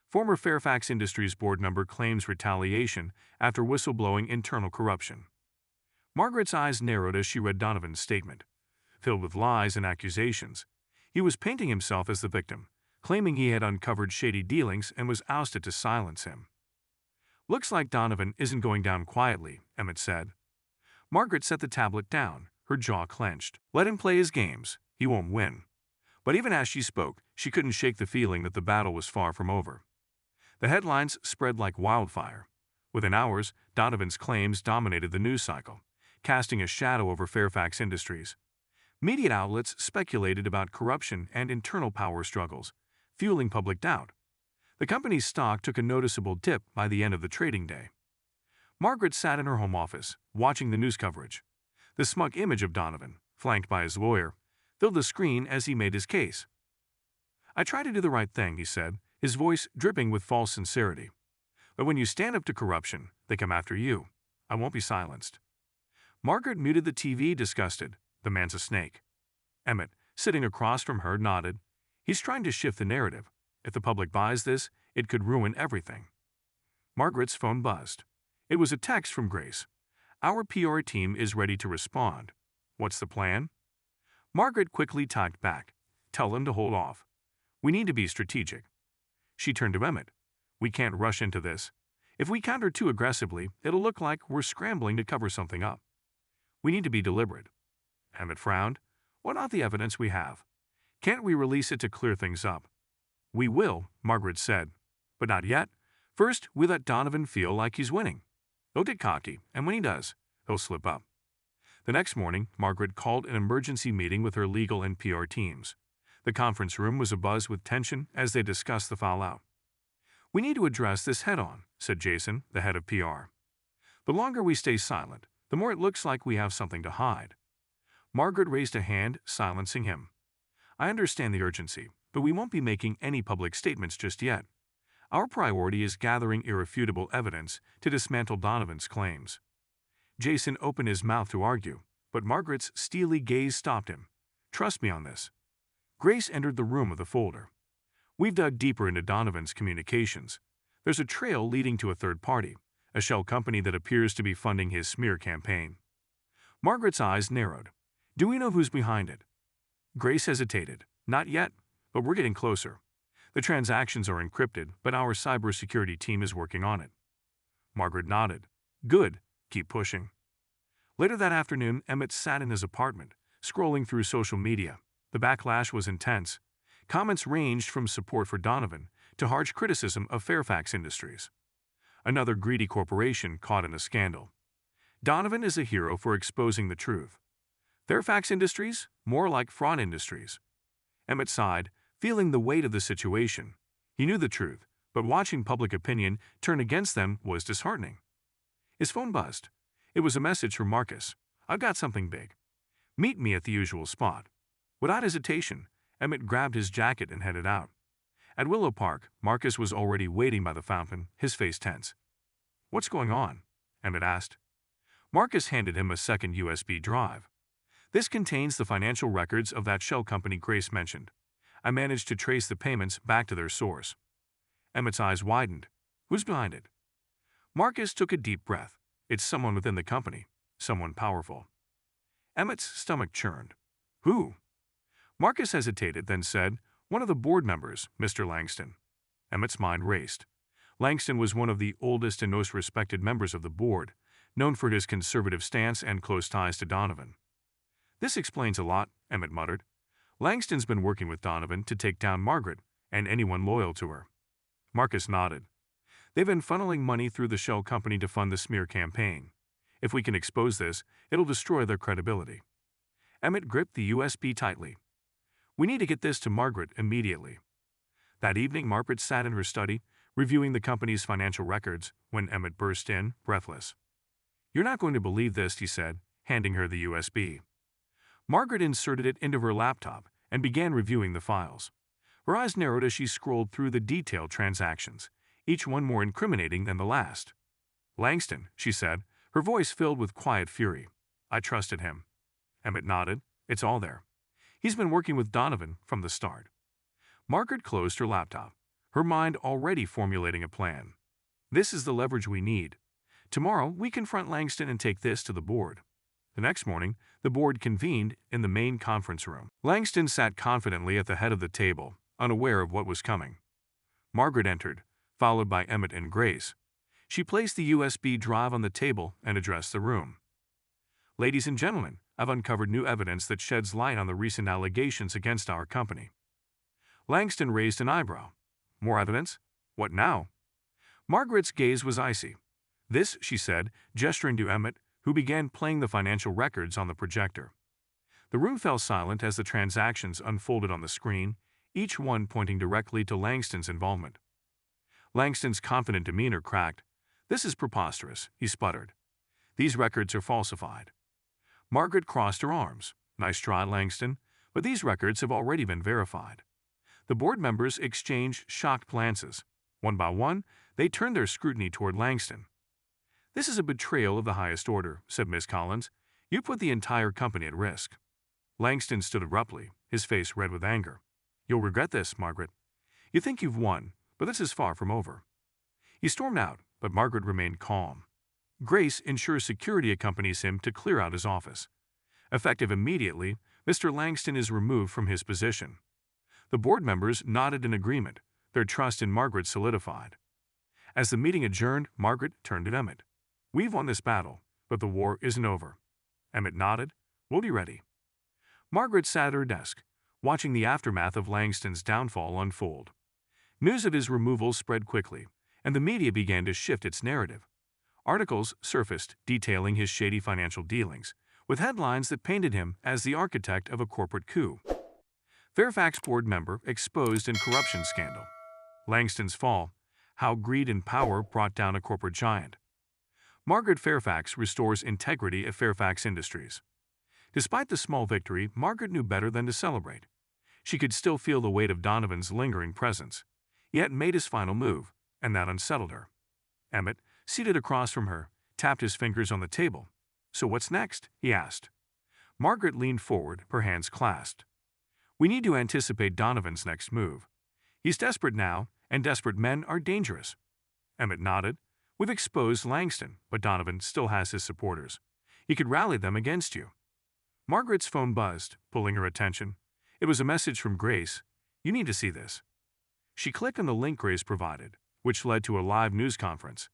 Former Fairfax Industries board member claims retaliation after whistleblowing internal corruption." Margaret's eyes narrowed as she read Donovan's statement. Filled with lies and accusations, he was painting himself as the victim, claiming he had uncovered shady dealings and was ousted to silence him. "Looks like Donovan isn't going down quietly," Emmett said. Margaret set the tablet down, her jaw clenched. "Let him play his games. He won't win." But even as she spoke, she couldn't shake the feeling that the battle was far from over. The headlines spread like wildfire. Within hours, Donovan's claims dominated the news cycle, casting a shadow over Fairfax Industries. Media outlets speculated about corruption and internal power struggles, fueling public doubt. The company's stock took a noticeable dip by the end of the trading day. Margaret sat in her home office, watching the news coverage. The smug image of Donovan, flanked by his lawyer, filled the screen as he made his case. "I try to do the right thing," he said, his voice dripping with false sincerity. "But when you stand up to corruption, they come after you. I won't be silenced." Margaret muted the TV, disgusted. The man's a snake. Emmett, sitting across from her, nodded. "He's trying to shift the narrative. If the public buys this, it could ruin everything." Margaret's phone buzzed. It was a text from Grace. "Our PR team is ready to respond. What's the plan?" Margaret quickly typed back. "Tell them to hold off. We need to be strategic." She turned to Emmett. "We can't rush into this. If we counter too aggressively, it'll look like we're scrambling to cover something up. We need to be deliberate." Emmett frowned. "What about the evidence we have? Can't we release it to clear things up?" "We will," Margaret said. "But not yet. First, we let Donovan feel like he's winning. He'll get cocky, and when he does, he'll slip up." The next morning, Margaret called an emergency meeting with her legal and PR teams. The conference room was abuzz with tension as they discussed the fallout. "We need to address this head-on," said Jason, the head of PR. "The longer we stay silent, the more it looks like we have something to hide." Margaret raised a hand, silencing him. "I understand the urgency, but we won't be making any public statements just yet. Our priority is gathering irrefutable evidence to dismantle Donovan's claims." Jason opened his mouth to argue, but Margaret's steely gaze stopped him. "Trust me on this." Grace entered the room with a folder. "We've dug deeper into Donovan's communications. There's a trail leading to a third party, a shell company that appears to be funding his smear campaign." Margaret's eyes narrowed. "Do we know who's behind it?" Grace hesitated. "Not yet, but we're getting closer. The transactions are encrypted, but our cybersecurity team is working on it." Margaret nodded. "Good. Keep pushing." Later that afternoon, Emmett sat in his apartment, scrolling through social media. The backlash was intense. Comments ranged from support for Donovan to harsh criticism of Fairfax Industries, another greedy corporation caught in a scandal. Donovan is a hero for exposing the truth. Fairfax Industries? More like Fraud Industries. Emmett sighed, feeling the weight of the situation. He knew the truth, but watching public opinion turn against them was disheartening. His phone buzzed. It was a message from Marcus. "I've got something big. Meet me at the usual spot." Without hesitation, Emmett grabbed his jacket and headed out. At Willow Park, Marcus was already waiting by the fountain, his face tense. "What's going on?" Emmett asked. Marcus handed him a second USB drive. "This contains the financial records of that shell company Grace mentioned. I managed to trace the payments back to their source." Emmett's eyes widened. "Who's behind it?" Marcus took a deep breath. "It's someone within the company, someone powerful." Emmett's stomach churned. "Who?" Marcus hesitated, then said, "One of the board members, Mr. Langston." Emmett's mind raced. Langston was one of the oldest and most respected members of the board, known for his conservative stance and close ties to Donovan. "This explains a lot," Emmett muttered. "Langston's been working with Donovan to take down Margaret and anyone loyal to her." Marcus nodded. "They've been funneling money through the shell company to fund the smear campaign. If we can expose this, it'll destroy their credibility." Emmett gripped the USB tightly. "We need to get this to Margaret immediately." That evening, Margaret sat in her study, reviewing the company's financial records, when Emmett burst in, breathless. "You're not going to believe this," he said, handing her the USB. Margaret inserted it into her laptop and began reviewing the files. Her eyes narrowed as she scrolled through the detailed transactions, each one more incriminating than the last. "Langston," she said, her voice filled with quiet fury. "I trusted him." Emmett nodded. "It's all there. He's been working with Donovan from the start." Margaret closed her laptop, her mind already formulating a plan. "This is the leverage we need. Tomorrow, we confront Langston and take this to the board." The next morning, the board convened in the main conference room. Langston sat confidently at the head of the table, unaware of what was coming. Margaret entered, followed by Emmett and Grace. She placed the USB drive on the table and addressed the room. "Ladies and gentlemen, I've uncovered new evidence that sheds light on the recent allegations against our company." Langston raised an eyebrow. "More evidence? What now?" Margaret's gaze was icy. "This," she said, gesturing to Emmett, who began playing the financial records on the projector. The room fell silent as the transactions unfolded on the screen, each one pointing directly to Langston's involvement. Langston's confident demeanor cracked. "This is preposterous," he sputtered. "These records are falsified." Margaret crossed her arms. "Nice try, Langston, but these records have already been verified." The board members exchanged shocked glances. One by one, they turned their scrutiny toward Langston. "This is a betrayal of the highest order," said Miss Collins. "You put the entire company at risk." Langston stood abruptly, his face red with anger. "You'll regret this, Margaret. You think you've won, but this is far from over." He stormed out, but Margaret remained calm. Grace ensures security accompanies him to clear out his office. Effective immediately, Mr. Langston is removed from his position. The board members nodded in agreement, their trust in Margaret solidified. As the meeting adjourned, Margaret turned to Emmett. "We've won this battle, but the war isn't over." Emmett nodded. "We'll be ready." Margaret sat at her desk, watching the aftermath of Langston's downfall unfold. News of his removal spread quickly, and the media began to shift its narrative. Articles surfaced detailing his shady financial dealings, with headlines that painted him as the architect of a corporate coup. Fairfax board member exposed in corruption scandal. Langston's fall, how greed and power brought down a corporate giant. Margaret Fairfax restores integrity at Fairfax Industries. Despite the small victory, Margaret knew better than to celebrate. She could still feel the weight of Donovan's lingering presence, yet made his final move, and that unsettled her. Emmett, seated across from her, tapped his fingers on the table. "So what's next?" he asked. Margaret leaned forward, her hands clasped. "We need to anticipate Donovan's next move. He's desperate now, and desperate men are dangerous." Emmett nodded. "We've exposed Langston, but Donovan still has his supporters. He could rally them against you." Margaret's phone buzzed, pulling her attention. It was a message from Grace. "You need to see this." She clicked on the link Grace provided, which led to a live news conference.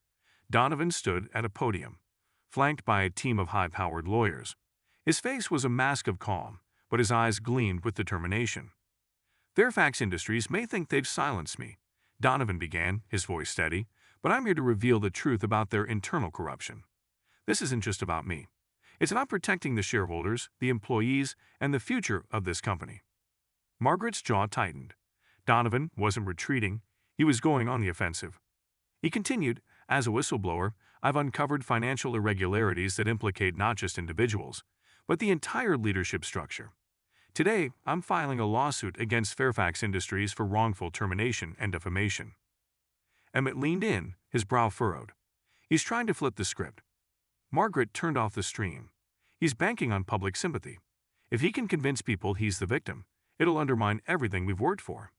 Donovan stood at a podium, flanked by a team of high-powered lawyers. His face was a mask of calm, but his eyes gleamed with determination. "Fairfax Industries may think they've silenced me," Donovan began, his voice steady, "but I'm here to reveal the truth about their internal corruption. This isn't just about me. It's about protecting the shareholders, the employees, and the future of this company." Margaret's jaw tightened. Donovan wasn't retreating, he was going on the offensive. He continued, "As a whistleblower, I've uncovered financial irregularities that implicate not just individuals, but the entire leadership structure. Today, I'm filing a lawsuit against Fairfax Industries for wrongful termination and defamation." Emmett leaned in, his brow furrowed. "He's trying to flip the script." Margaret turned off the stream. "He's banking on public sympathy. If he can convince people he's the victim, it'll undermine everything we've worked for."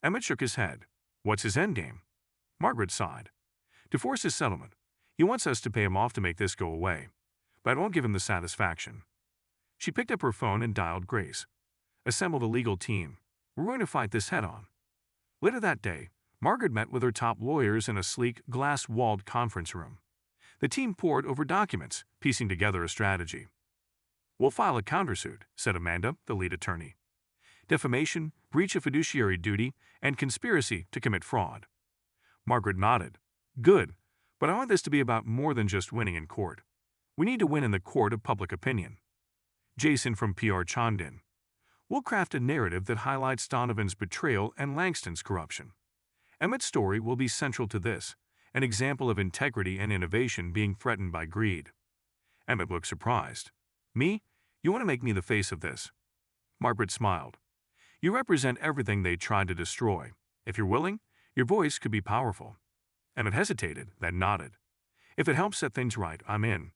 Emmett shook his head. "What's his endgame?" Margaret sighed. "To force his settlement. He wants us to pay him off to make this go away. But I won't give him the satisfaction." She picked up her phone and dialed Grace. "Assembled a legal team. We're going to fight this head-on." Later that day, Margaret met with her top lawyers in a sleek, glass-walled conference room. The team pored over documents, piecing together a strategy. "We'll file a countersuit," said Amanda, the lead attorney. "Defamation, breach of fiduciary duty, and conspiracy to commit fraud." Margaret nodded. "Good, but I want this to be about more than just winning in court. We need to win in the court of public opinion." Jason from PR chimed in. "We'll craft a narrative that highlights Donovan's betrayal and Langston's corruption. Emmett's story will be central to this, an example of integrity and innovation being threatened by greed." Emmett looked surprised. "Me? You want to make me the face of this?" Margaret smiled. "You represent everything they tried to destroy. If you're willing, your voice could be powerful." Emmett hesitated, then nodded. "If it helps set things right, I'm in."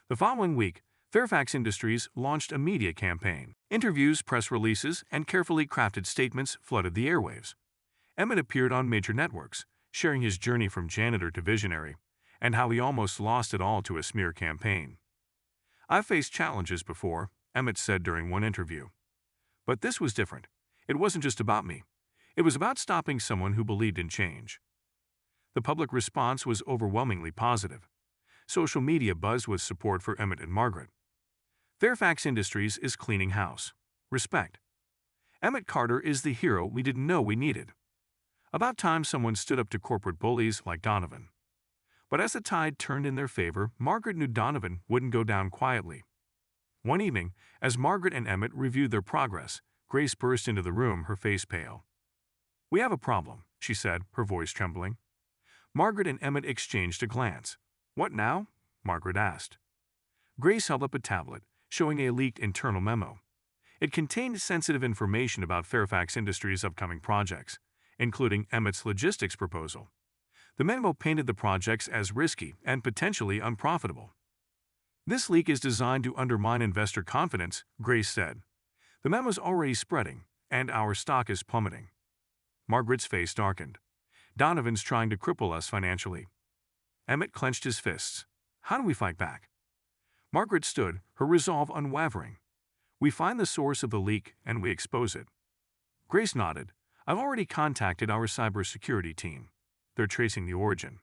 The following week, Fairfax Industries launched a media campaign. Interviews, press releases, and carefully crafted statements flooded the airwaves. Emmett appeared on major networks, sharing his journey from janitor to visionary, and how he almost lost it all to a smear campaign. "I've faced challenges before," Emmett said during one interview. "But this was different. It wasn't just about me. It was about stopping someone who believed in change." The public response was overwhelmingly positive. Social media buzzed with support for Emmett and Margaret. Fairfax Industries is cleaning house. Respect. Emmett Carter is the hero we didn't know we needed. About time someone stood up to corporate bullies like Donovan. But as the tide turned in their favor, Margaret knew Donovan wouldn't go down quietly. One evening, as Margaret and Emmett reviewed their progress, Grace burst into the room, her face pale. "We have a problem," she said, her voice trembling. Margaret and Emmett exchanged a glance. "What now?" Margaret asked. Grace held up a tablet, showing a leaked internal memo. It contained sensitive information about Fairfax Industries' upcoming projects, including Emmett's logistics proposal. The memo painted the projects as risky and potentially unprofitable. "This leak is designed to undermine investor confidence," Grace said. "The memo's already spreading, and our stock is plummeting." Margaret's face darkened. "Donovan's trying to cripple us financially." Emmett clenched his fists. "How do we fight back?" Margaret stood, her resolve unwavering. "We find the source of the leak and we expose it." Grace nodded. "I've already contacted our cybersecurity team. they're tracing the origin.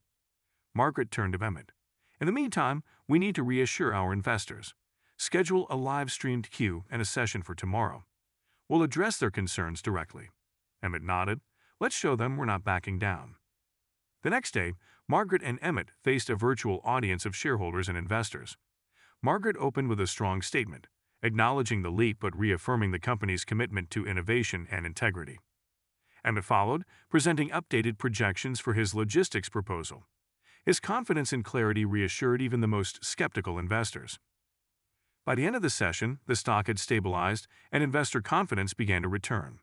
Margaret turned to Emmett. In the meantime, we need to reassure our investors. Schedule a live-streamed queue and a session for tomorrow. We'll address their concerns directly. Emmett nodded. Let's show them we're not backing down. The next day, Margaret and Emmett faced a virtual audience of shareholders and investors. Margaret opened with a strong statement, acknowledging the leak but reaffirming the company's commitment to innovation and integrity. Emmett followed, presenting updated projections for his logistics proposal. His confidence and clarity reassured even the most skeptical investors. By the end of the session, the stock had stabilized and investor confidence began to return.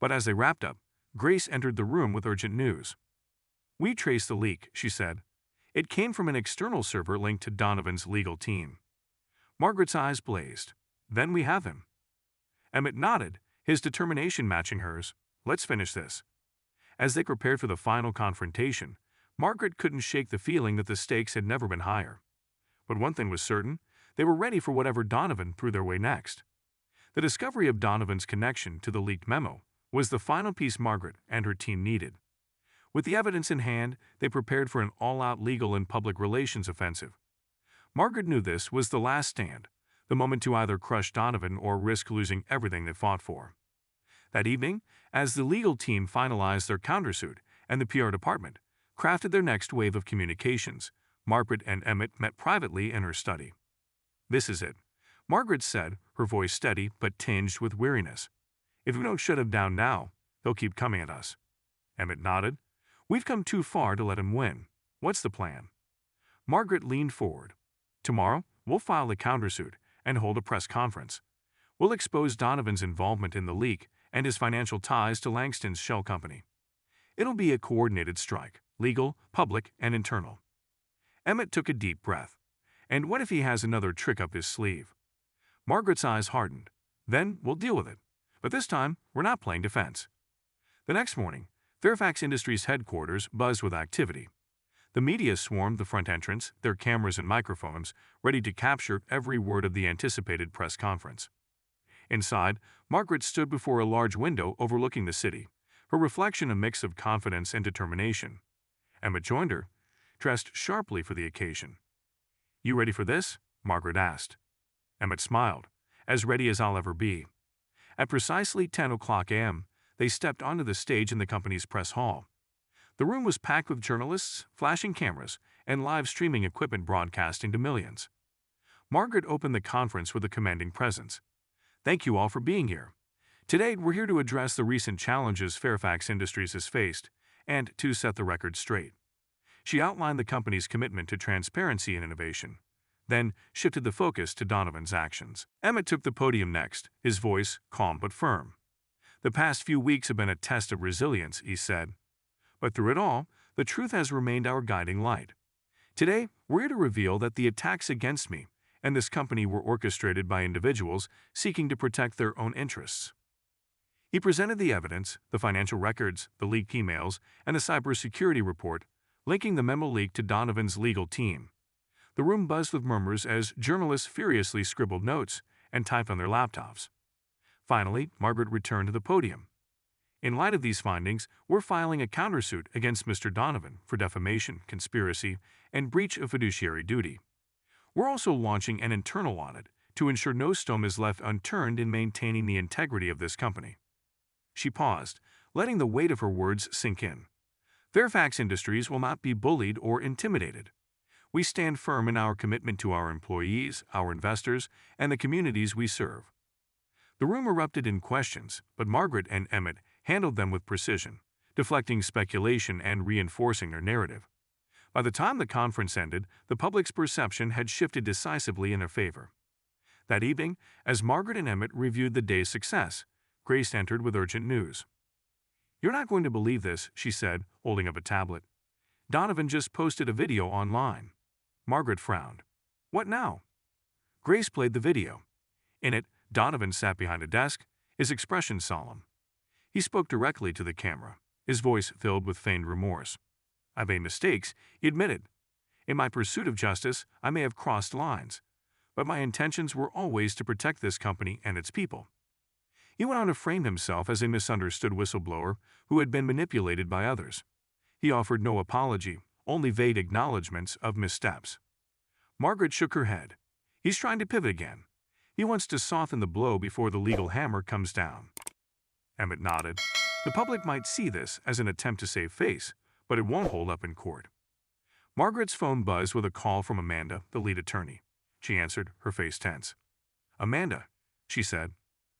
But as they wrapped up, Grace entered the room with urgent news. We traced the leak, she said. It came from an external server linked to Donovan's legal team. Margaret's eyes blazed. Then we have him. Emmett nodded, his determination matching hers. Let's finish this. As they prepared for the final confrontation, Margaret couldn't shake the feeling that the stakes had never been higher. But one thing was certain, they were ready for whatever Donovan threw their way next. The discovery of Donovan's connection to the leaked memo was the final piece Margaret and her team needed. With the evidence in hand, they prepared for an all-out legal and public relations offensive. Margaret knew this was the last stand, the moment to either crush Donovan or risk losing everything they fought for. That evening, as the legal team finalized their countersuit and the PR department crafted their next wave of communications, Margaret and Emmett met privately in her study. This is it, Margaret said, her voice steady but tinged with weariness. If we don't shut him down now, they'll keep coming at us. Emmett nodded. We've come too far to let him win. What's the plan? Margaret leaned forward. Tomorrow, we'll file a countersuit and hold a press conference. We'll expose Donovan's involvement in the leak and his financial ties to Langston's shell company. It'll be a coordinated strike, legal, public, and internal. Emmett took a deep breath. And what if he has another trick up his sleeve? Margaret's eyes hardened. Then we'll deal with it. But this time, we're not playing defense. The next morning, Fairfax Industries headquarters buzzed with activity. The media swarmed the front entrance, their cameras and microphones, ready to capture every word of the anticipated press conference. Inside, Margaret stood before a large window overlooking the city, her reflection a mix of confidence and determination. Emmett joined her, dressed sharply for the occasion. You ready for this? Margaret asked. Emmett smiled. As ready as I'll ever be. At precisely 10 o'clock a.m., they stepped onto the stage in the company's press hall. The room was packed with journalists, flashing cameras, and live streaming equipment broadcasting to millions. Margaret opened the conference with a commanding presence. Thank you all for being here. Today, we're here to address the recent challenges Fairfax Industries has faced and to set the record straight. She outlined the company's commitment to transparency and innovation, then shifted the focus to Donovan's actions. Emmett took the podium next, his voice calm but firm. The past few weeks have been a test of resilience, he said. But through it all, the truth has remained our guiding light. Today, we're here to reveal that the attacks against me and this company were orchestrated by individuals seeking to protect their own interests. He presented the evidence, the financial records, the leaked emails, and a cybersecurity report linking the memo leak to Donovan's legal team. The room buzzed with murmurs as journalists furiously scribbled notes and typed on their laptops. Finally, Margaret returned to the podium. In light of these findings, we're filing a countersuit against Mr. Donovan for defamation, conspiracy, and breach of fiduciary duty. We're also launching an internal audit to ensure no stone is left unturned in maintaining the integrity of this company. She paused, letting the weight of her words sink in. Fairfax Industries will not be bullied or intimidated. We stand firm in our commitment to our employees, our investors, and the communities we serve. The room erupted in questions, but Margaret and Emmett handled them with precision, deflecting speculation and reinforcing their narrative. By the time the conference ended, the public's perception had shifted decisively in their favor. That evening, as Margaret and Emmett reviewed the day's success, Grace entered with urgent news. You're not going to believe this, she said, holding up a tablet. Donovan just posted a video online. Margaret frowned. What now? Grace played the video. In it, Donovan sat behind a desk, his expression solemn. He spoke directly to the camera, his voice filled with feigned remorse. I've made mistakes, he admitted. In my pursuit of justice, I may have crossed lines, but my intentions were always to protect this company and its people. He went on to frame himself as a misunderstood whistleblower who had been manipulated by others. He offered no apology, only vague acknowledgments of missteps. Margaret shook her head. He's trying to pivot again. He wants to soften the blow before the legal hammer comes down. Emmett nodded. The public might see this as an attempt to save face, but it won't hold up in court. Margaret's phone buzzed with a call from Amanda, the lead attorney. She answered, her face tense. Amanda, she said.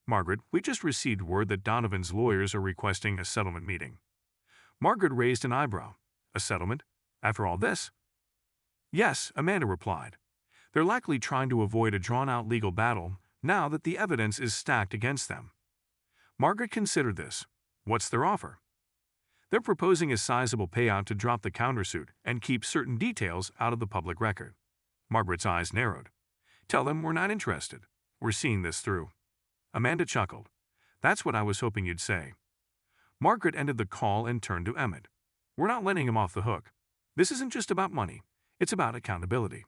Margaret, we just received word that Donovan's lawyers are requesting a settlement meeting. Margaret raised an eyebrow. A settlement? After all this? Yes, Amanda replied. They're likely trying to avoid a drawn-out legal battle now that the evidence is stacked against them. Margaret considered this. What's their offer? They're proposing a sizable payout to drop the countersuit and keep certain details out of the public record. Margaret's eyes narrowed. Tell them we're not interested. We're seeing this through. Amanda chuckled. That's what I was hoping you'd say. Margaret ended the call and turned to Emmett. We're not letting him off the hook. This isn't just about money. It's about accountability.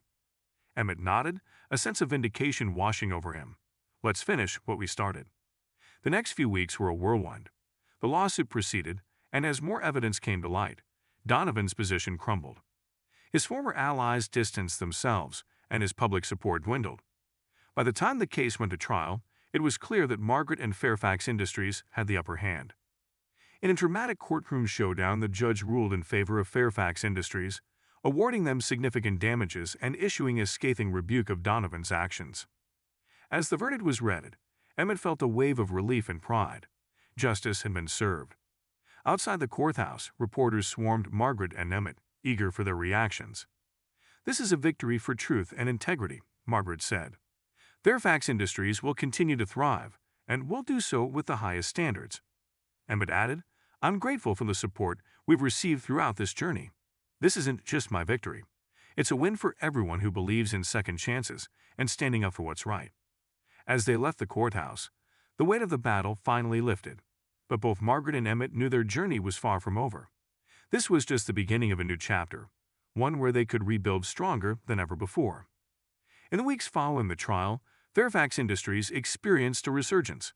Emmett nodded, a sense of vindication washing over him. Let's finish what we started. The next few weeks were a whirlwind. The lawsuit proceeded, and as more evidence came to light, Donovan's position crumbled. His former allies distanced themselves, and his public support dwindled. By the time the case went to trial, it was clear that Margaret and Fairfax Industries had the upper hand. In a dramatic courtroom showdown, the judge ruled in favor of Fairfax Industries, awarding them significant damages and issuing a scathing rebuke of Donovan's actions. As the verdict was read, Emmett felt a wave of relief and pride. Justice had been served. Outside the courthouse, reporters swarmed Margaret and Emmett, eager for their reactions. This is a victory for truth and integrity, Margaret said. Fairfax Industries will continue to thrive, and will do so with the highest standards. Emmett added, I'm grateful for the support we've received throughout this journey. This isn't just my victory. It's a win for everyone who believes in second chances and standing up for what's right. As they left the courthouse, the weight of the battle finally lifted. But both Margaret and Emmett knew their journey was far from over. This was just the beginning of a new chapter, one where they could rebuild stronger than ever before. In the weeks following the trial, Fairfax Industries experienced a resurgence.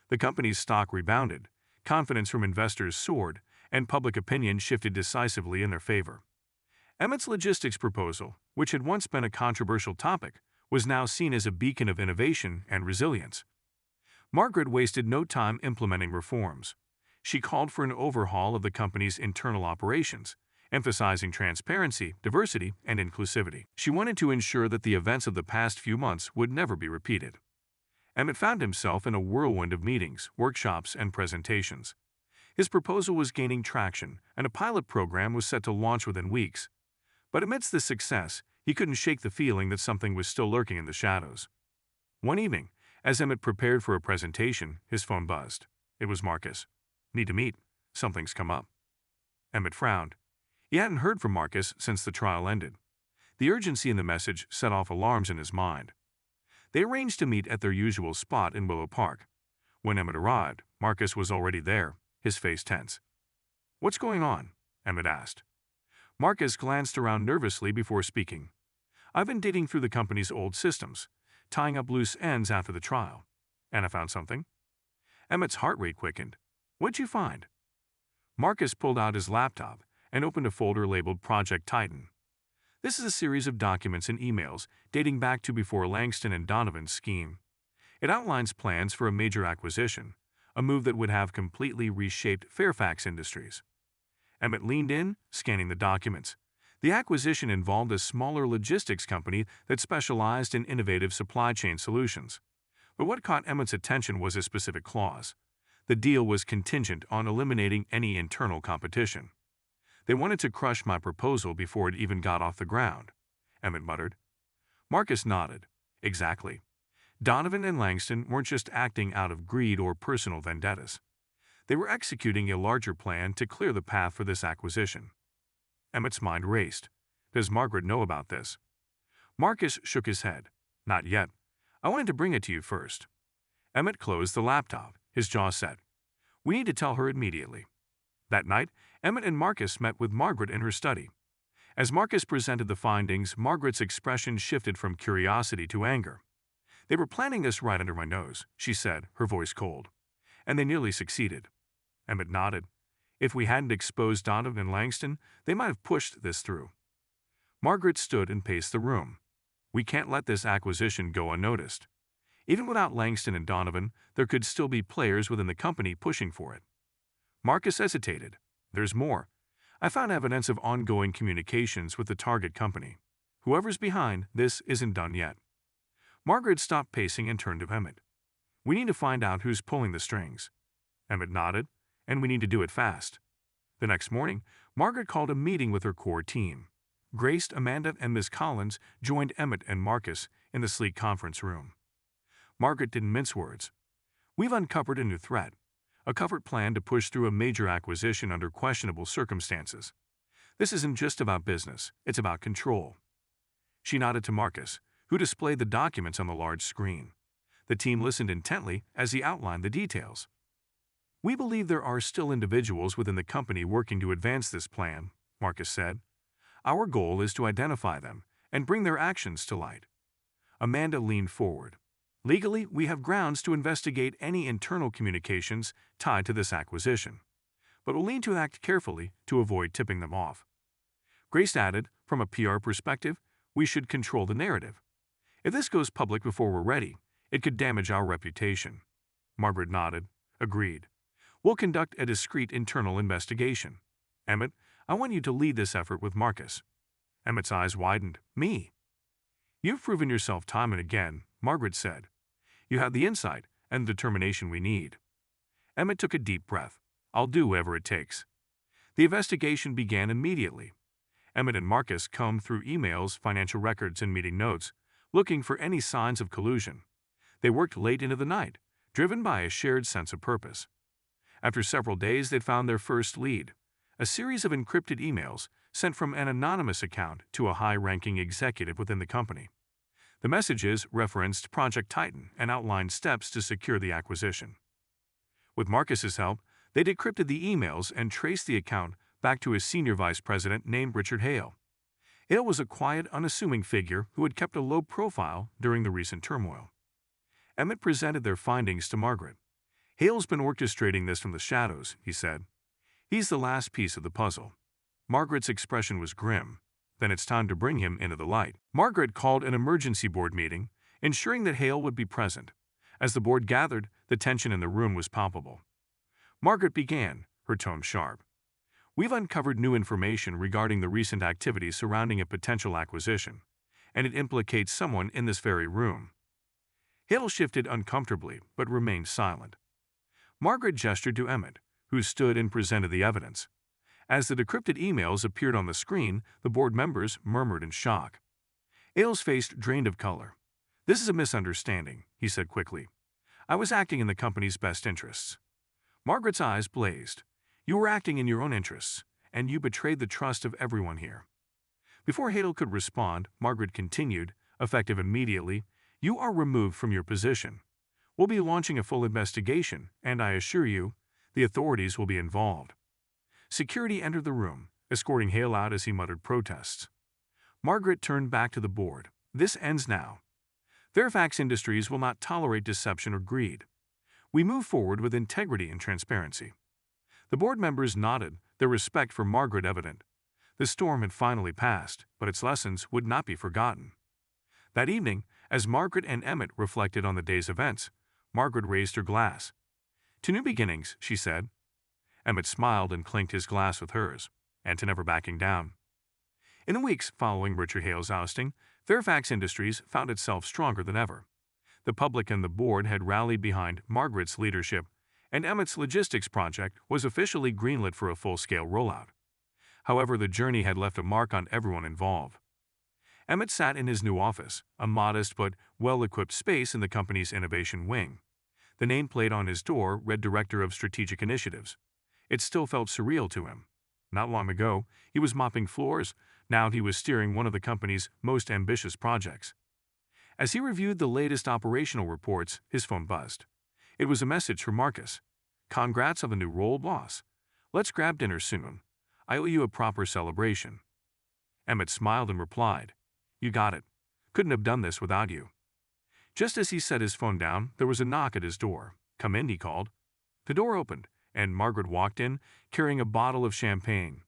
The company's stock rebounded, confidence from investors soared, and public opinion shifted decisively in their favor. Emmett's logistics proposal, which had once been a controversial topic, was now seen as a beacon of innovation and resilience. Margaret wasted no time implementing reforms. She called for an overhaul of the company's internal operations, emphasizing transparency, diversity, and inclusivity. She wanted to ensure that the events of the past few months would never be repeated. Emmett found himself in a whirlwind of meetings, workshops, and presentations. His proposal was gaining traction, and a pilot program was set to launch within weeks. But amidst this success, he couldn't shake the feeling that something was still lurking in the shadows. One evening, as Emmett prepared for a presentation, his phone buzzed. It was Marcus. Need to meet. Something's come up. Emmett frowned. He hadn't heard from Marcus since the trial ended. The urgency in the message set off alarms in his mind. They arranged to meet at their usual spot in Willow Park. When Emmett arrived, Marcus was already there, his face tense. What's going on? Emmett asked. Marcus glanced around nervously before speaking. I've been digging through the company's old systems, tying up loose ends after the trial. And I found something. Emmett's heart rate quickened. What'd you find? Marcus pulled out his laptop and opened a folder labeled Project Titan. This is a series of documents and emails dating back to before Langston and Donovan's scheme. It outlines plans for a major acquisition, a move that would have completely reshaped Fairfax Industries. Emmett leaned in, scanning the documents. The acquisition involved a smaller logistics company that specialized in innovative supply chain solutions. But what caught Emmett's attention was a specific clause. The deal was contingent on eliminating any internal competition. They wanted to crush my proposal before it even got off the ground, Emmett muttered. Marcus nodded. Exactly. Donovan and Langston weren't just acting out of greed or personal vendettas. They were executing a larger plan to clear the path for this acquisition. Emmett's mind raced. Does Margaret know about this? Marcus shook his head. Not yet. I wanted to bring it to you first. Emmett closed the laptop, his jaw set. We need to tell her immediately. That night, Emmett and Marcus met with Margaret in her study. As Marcus presented the findings, Margaret's expression shifted from curiosity to anger. They were planning this right under my nose, she said, her voice cold. And they nearly succeeded. Emmett nodded. If we hadn't exposed Donovan and Langston, they might have pushed this through. Margaret stood and paced the room. We can't let this acquisition go unnoticed. Even without Langston and Donovan, there could still be players within the company pushing for it. Marcus hesitated. There's more. I found evidence of ongoing communications with the target company. Whoever's behind this isn't done yet. Margaret stopped pacing and turned to Emmett. We need to find out who's pulling the strings. Emmett nodded, and we need to do it fast. The next morning, Margaret called a meeting with her core team. Grace, Amanda, and Miss Collins joined Emmett and Marcus in the sleek conference room. Margaret didn't mince words. We've uncovered a new threat, a covert plan to push through a major acquisition under questionable circumstances. This isn't just about business, it's about control. She nodded to Marcus, who displayed the documents on the large screen. The team listened intently as he outlined the details. We believe there are still individuals within the company working to advance this plan, Marcus said. Our goal is to identify them and bring their actions to light. Amanda leaned forward. Legally, we have grounds to investigate any internal communications tied to this acquisition, but we'll need to act carefully to avoid tipping them off. Grace added, from a PR perspective, we should control the narrative. If this goes public before we're ready, it could damage our reputation. Margaret nodded. Agreed. We'll conduct a discreet internal investigation. Emmett, I want you to lead this effort with Marcus. Emmett's eyes widened. Me? You've proven yourself time and again, Margaret said. You have the insight and determination we need. Emmett took a deep breath. I'll do whatever it takes. The investigation began immediately. Emmett and Marcus combed through emails, financial records, and meeting notes, looking for any signs of collusion. They worked late into the night, driven by a shared sense of purpose. After several days, they'd found their first lead, a series of encrypted emails sent from an anonymous account to a high-ranking executive within the company. The messages referenced Project Titan and outlined steps to secure the acquisition. With Marcus's help, they decrypted the emails and traced the account back to a senior vice president named Richard Hale. Hale was a quiet, unassuming figure who had kept a low profile during the recent turmoil. Emmett presented their findings to Margaret. Hale's been orchestrating this from the shadows, he said. He's the last piece of the puzzle. Margaret's expression was grim. Then it's time to bring him into the light. Margaret called an emergency board meeting, ensuring that Hale would be present. As the board gathered, the tension in the room was palpable. Margaret began, her tone sharp. We've uncovered new information regarding the recent activities surrounding a potential acquisition, and it implicates someone in this very room. Hale shifted uncomfortably, but remained silent. Margaret gestured to Emmett, who stood and presented the evidence. As the decrypted emails appeared on the screen, the board members murmured in shock. Hale's face drained of color. This is a misunderstanding, he said quickly. I was acting in the company's best interests. Margaret's eyes blazed. You were acting in your own interests, and you betrayed the trust of everyone here. Before Hale could respond, Margaret continued, effective immediately, you are removed from your position. We'll be launching a full investigation, and I assure you, the authorities will be involved. Security entered the room, escorting Hale out as he muttered protests. Margaret turned back to the board. This ends now. Fairfax Industries will not tolerate deception or greed. We move forward with integrity and transparency. The board members nodded, their respect for Margaret evident. The storm had finally passed, but its lessons would not be forgotten. That evening, as Margaret and Emmett reflected on the day's events, Margaret raised her glass. To new beginnings, she said. Emmett smiled and clinked his glass with hers, and to never backing down. In the weeks following Richard Hale's ousting, Fairfax Industries found itself stronger than ever. The public and the board had rallied behind Margaret's leadership, and Emmett's logistics project was officially greenlit for a full-scale rollout. However, the journey had left a mark on everyone involved. Emmett sat in his new office, a modest but well-equipped space in the company's innovation wing. The nameplate on his door read Director of Strategic Initiatives. It still felt surreal to him. Not long ago, he was mopping floors. Now he was steering one of the company's most ambitious projects. As he reviewed the latest operational reports, his phone buzzed. It was a message from Marcus. Congrats on the new role, boss. Let's grab dinner soon. I owe you a proper celebration. Emmett smiled and replied, You got it. Couldn't have done this without you. Just as he set his phone down, there was a knock at his door. Come in, he called. The door opened, and Margaret walked in, carrying a bottle of champagne.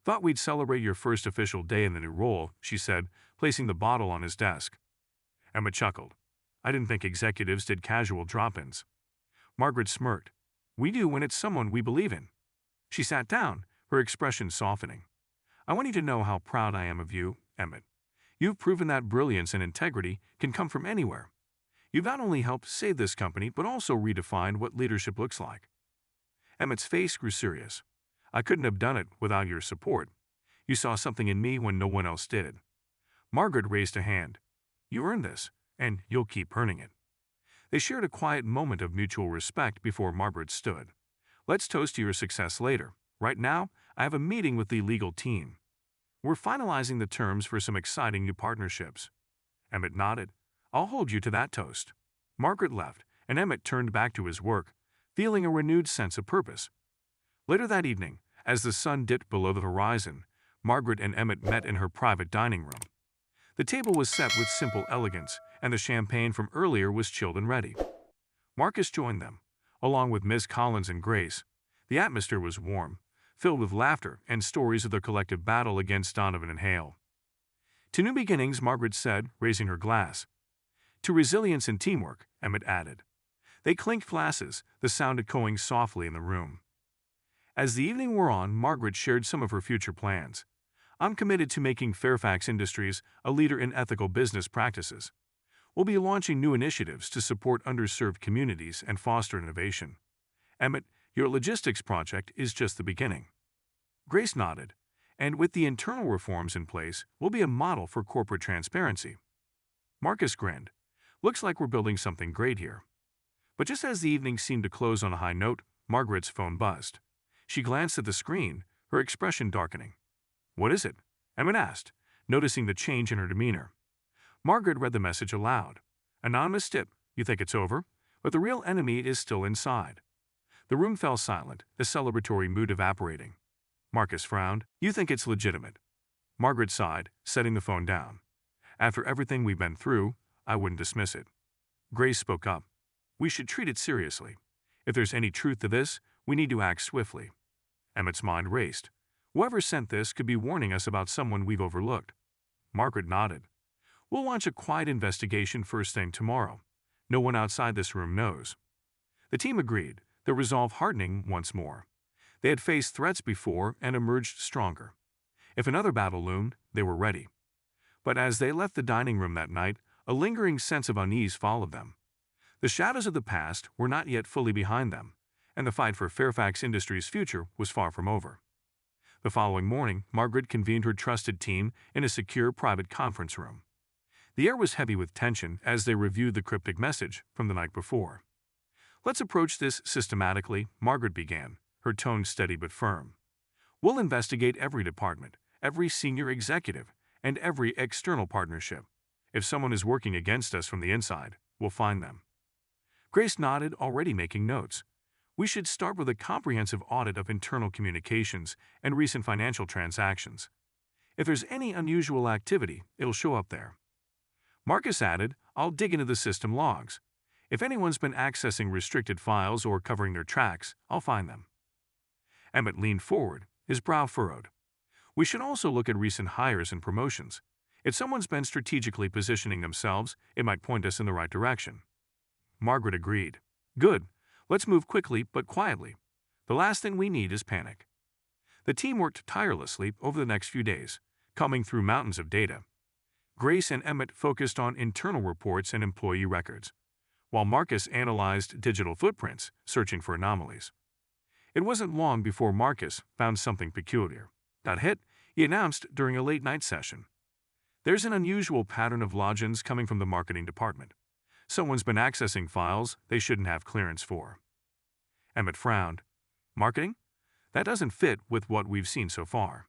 "Thought we'd celebrate your first official day in the new role," she said, placing the bottle on his desk. Emmett chuckled. "I didn't think executives did casual drop-ins." Margaret smirked. "We do when it's someone we believe in." She sat down, her expression softening. "I want you to know how proud I am of you, Emmett. You've proven that brilliance and integrity can come from anywhere. You've not only helped save this company, but also redefined what leadership looks like." Emmett's face grew serious. "I couldn't have done it without your support. You saw something in me when no one else did." Margaret raised a hand. "You earned this, and you'll keep earning it." They shared a quiet moment of mutual respect before Margaret stood. "Let's toast to your success later. Right now, I have a meeting with the legal team. We're finalizing the terms for some exciting new partnerships." Emmett nodded. "I'll hold you to that toast." Margaret left, and Emmett turned back to his work, feeling a renewed sense of purpose. Later that evening, as the sun dipped below the horizon, Margaret and Emmett met in her private dining room. The table was set with simple elegance, and the champagne from earlier was chilled and ready. Marcus joined them, along with Miss Collins and Grace. The atmosphere was warm, filled with laughter and stories of their collective battle against Donovan and Hale. "To new beginnings," Margaret said, raising her glass. "To resilience and teamwork," Emmett added. They clinked glasses, the sound echoing softly in the room. As the evening wore on, Margaret shared some of her future plans. "I'm committed to making Fairfax Industries a leader in ethical business practices. We'll be launching new initiatives to support underserved communities and foster innovation. Emmett, your logistics project is just the beginning." Grace nodded. "And with the internal reforms in place, we'll be a model for corporate transparency." Marcus grinned. "Looks like we're building something great here." But just as the evening seemed to close on a high note, Margaret's phone buzzed. She glanced at the screen, her expression darkening. "What is it?" Emmett asked, noticing the change in her demeanor. Margaret read the message aloud. "Anonymous tip, you think it's over, but the real enemy is still inside." The room fell silent, the celebratory mood evaporating. Marcus frowned. "You think it's legitimate." Margaret sighed, setting the phone down. "After everything we've been through, I wouldn't dismiss it." Grace spoke up. "We should treat it seriously. If there's any truth to this, we need to act swiftly." Emmett's mind raced. Whoever sent this could be warning us about someone we've overlooked. Margaret nodded. "We'll launch a quiet investigation first thing tomorrow. No one outside this room knows." The team agreed, their resolve hardening once more. They had faced threats before and emerged stronger. If another battle loomed, they were ready. But as they left the dining room that night, a lingering sense of unease followed them. The shadows of the past were not yet fully behind them, and the fight for Fairfax Industries' future was far from over. The following morning, Margaret convened her trusted team in a secure private conference room. The air was heavy with tension as they reviewed the cryptic message from the night before. "Let's approach this systematically," Margaret began, her tone steady but firm. "We'll investigate every department, every senior executive, and every external partnership. If someone is working against us from the inside, we'll find them." Grace nodded, already making notes. "We should start with a comprehensive audit of internal communications and recent financial transactions. If there's any unusual activity, it'll show up there." Marcus added, "I'll dig into the system logs. If anyone's been accessing restricted files or covering their tracks, I'll find them." Emmett leaned forward, his brow furrowed. "We should also look at recent hires and promotions. If someone's been strategically positioning themselves, it might point us in the right direction." Margaret agreed. "Good. Let's move quickly but quietly. The last thing we need is panic." The team worked tirelessly over the next few days, combing through mountains of data. Grace and Emmett focused on internal reports and employee records, while Marcus analyzed digital footprints, searching for anomalies. It wasn't long before Marcus found something peculiar. "That hit," he announced during a late-night session. "There's an unusual pattern of logins coming from the marketing department. Someone's been accessing files they shouldn't have clearance for." Emmett frowned. "Marketing? That doesn't fit with what we've seen so far."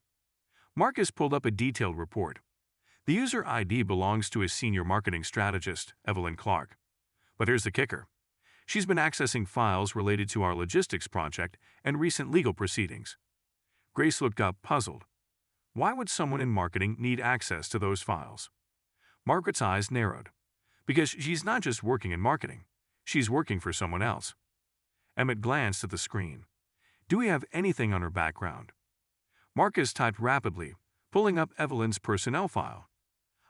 Marcus pulled up a detailed report. "The user ID belongs to a senior marketing strategist, Evelyn Clark. But here's the kicker. She's been accessing files related to our logistics project and recent legal proceedings." Grace looked up, puzzled. Why would someone in marketing need access to those files? Margaret's eyes narrowed. Because she's not just working in marketing. She's working for someone else. Emmett glanced at the screen. Do we have anything on her background? Marcus typed rapidly, pulling up Evelyn's personnel file.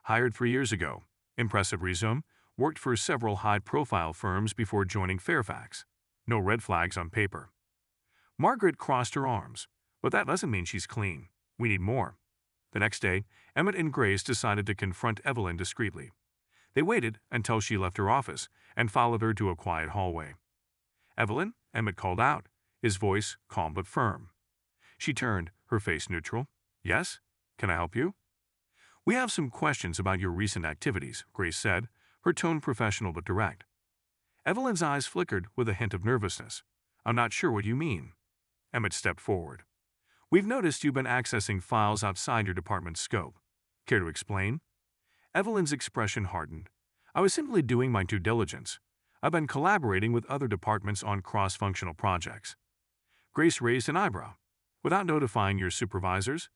Hired 3 years ago. Impressive resume. Worked for several high-profile firms before joining Fairfax. No red flags on paper. Margaret crossed her arms. But that doesn't mean she's clean. We need more. The next day, Emmett and Grace decided to confront Evelyn discreetly. They waited until she left her office and followed her to a quiet hallway. "Evelyn," Emmett called out, his voice calm but firm. She turned, her face neutral. "Yes? Can I help you?" "We have some questions about your recent activities," Grace said, her tone professional but direct. Evelyn's eyes flickered with a hint of nervousness. "I'm not sure what you mean." Emmett stepped forward. "We've noticed you've been accessing files outside your department's scope. Care to explain?" Evelyn's expression hardened. "I was simply doing my due diligence. I've been collaborating with other departments on cross-functional projects." Grace raised an eyebrow. "Without notifying your supervisors?"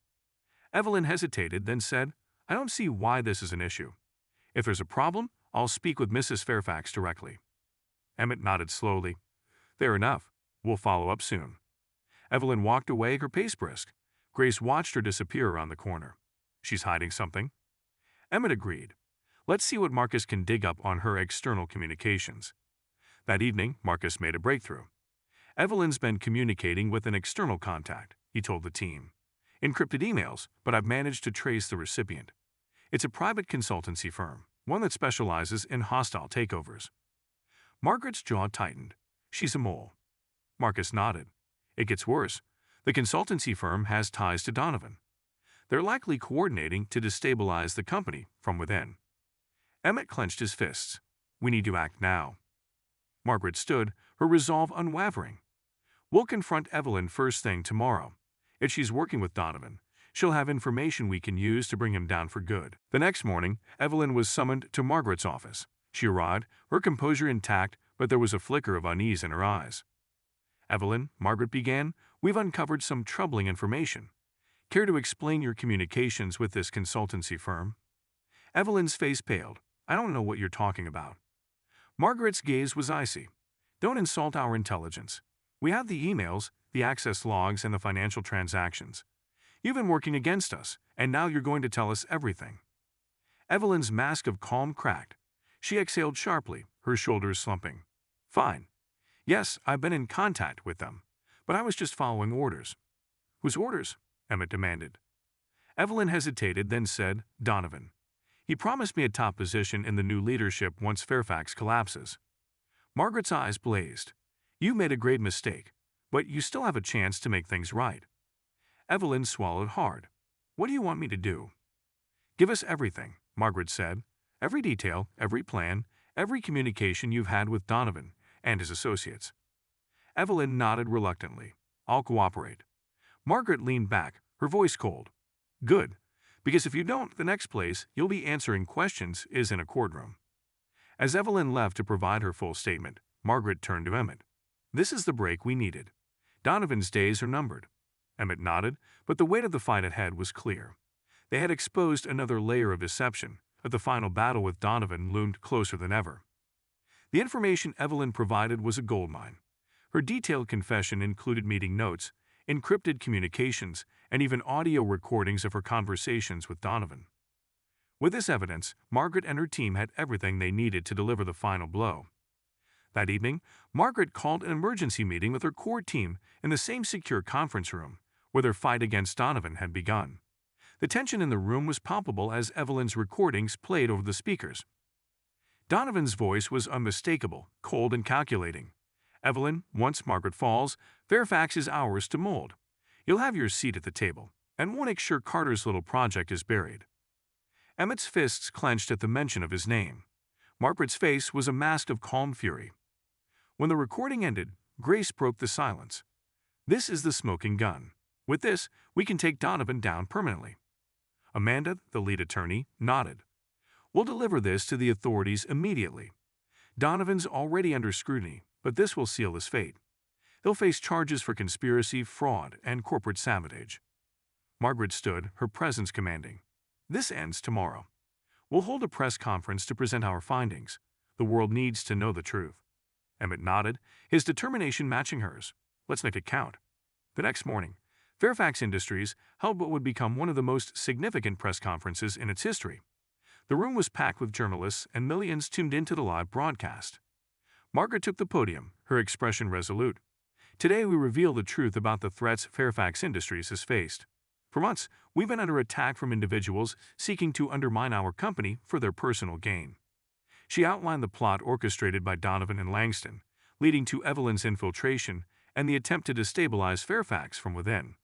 Evelyn hesitated, then said, "I don't see why this is an issue. If there's a problem, I'll speak with Mrs. Fairfax directly." Emmett nodded slowly. "Fair enough. We'll follow up soon." Evelyn walked away, her pace brisk. Grace watched her disappear around the corner. "She's hiding something." Emmett agreed. "Let's see what Marcus can dig up on her external communications." That evening, Marcus made a breakthrough. "Evelyn's been communicating with an external contact," he told the team. "Encrypted emails, but I've managed to trace the recipient. It's a private consultancy firm, one that specializes in hostile takeovers." Margaret's jaw tightened. "She's a mole." Marcus nodded. "It gets worse. The consultancy firm has ties to Donovan. They're likely coordinating to destabilize the company from within." Emmett clenched his fists. "We need to act now." Margaret stood, her resolve unwavering. "We'll confront Evelyn first thing tomorrow. If she's working with Donovan, she'll have information we can use to bring him down for good." The next morning, Evelyn was summoned to Margaret's office. She arrived, her composure intact, but there was a flicker of unease in her eyes. "Evelyn," Margaret began, "we've uncovered some troubling information. Care to explain your communications with this consultancy firm?" Evelyn's face paled. "I don't know what you're talking about." Margaret's gaze was icy. "Don't insult our intelligence. We have the emails, the access logs, and the financial transactions. You've been working against us, and now you're going to tell us everything." Evelyn's mask of calm cracked. She exhaled sharply, her shoulders slumping. "Fine. Yes, I've been in contact with them, but I was just following orders." "Whose orders?" Emmett demanded. Evelyn hesitated, then said, "Donovan. He promised me a top position in the new leadership once Fairfax collapses." Margaret's eyes blazed. "You made a great mistake, but you still have a chance to make things right." Evelyn swallowed hard. "What do you want me to do?" "Give us everything," Margaret said. "Every detail, every plan, every communication you've had with Donovan and his associates." Evelyn nodded reluctantly. "I'll cooperate." Margaret leaned back, her voice cold. "Good, because if you don't, the next place you'll be answering questions is in a courtroom." As Evelyn left to provide her full statement, Margaret turned to Emmett. "This is the break we needed. Donovan's days are numbered." Emmett nodded, but the weight of the fight ahead was clear. They had exposed another layer of deception, but the final battle with Donovan loomed closer than ever. The information Evelyn provided was a goldmine. Her detailed confession included meeting notes, encrypted communications, and even audio recordings of her conversations with Donovan. With this evidence, Margaret and her team had everything they needed to deliver the final blow. That evening, Margaret called an emergency meeting with her core team in the same secure conference room where their fight against Donovan had begun. The tension in the room was palpable as Evelyn's recordings played over the speakers. Donovan's voice was unmistakable, cold and calculating. "Evelyn, once Margaret falls, Fairfax is ours to mold. You'll have your seat at the table, and we'll make sure Carter's little project is buried." Emmett's fists clenched at the mention of his name. Margaret's face was a mask of calm fury. When the recording ended, Grace broke the silence. "This is the smoking gun. With this, we can take Donovan down permanently." Amanda, the lead attorney, nodded. "We'll deliver this to the authorities immediately. Donovan's already under scrutiny, but this will seal his fate. He'll face charges for conspiracy, fraud, and corporate sabotage." Margaret stood, her presence commanding. "This ends tomorrow. We'll hold a press conference to present our findings. The world needs to know the truth." Emmett nodded, his determination matching hers. "Let's make it count." The next morning, Fairfax Industries held what would become one of the most significant press conferences in its history. The room was packed with journalists and millions tuned into the live broadcast. Margaret took the podium, her expression resolute. Today we reveal the truth about the threats Fairfax Industries has faced. For months, we've been under attack from individuals seeking to undermine our company for their personal gain. She outlined the plot orchestrated by Donovan and Langston, leading to Evelyn's infiltration and the attempt to destabilize Fairfax from within.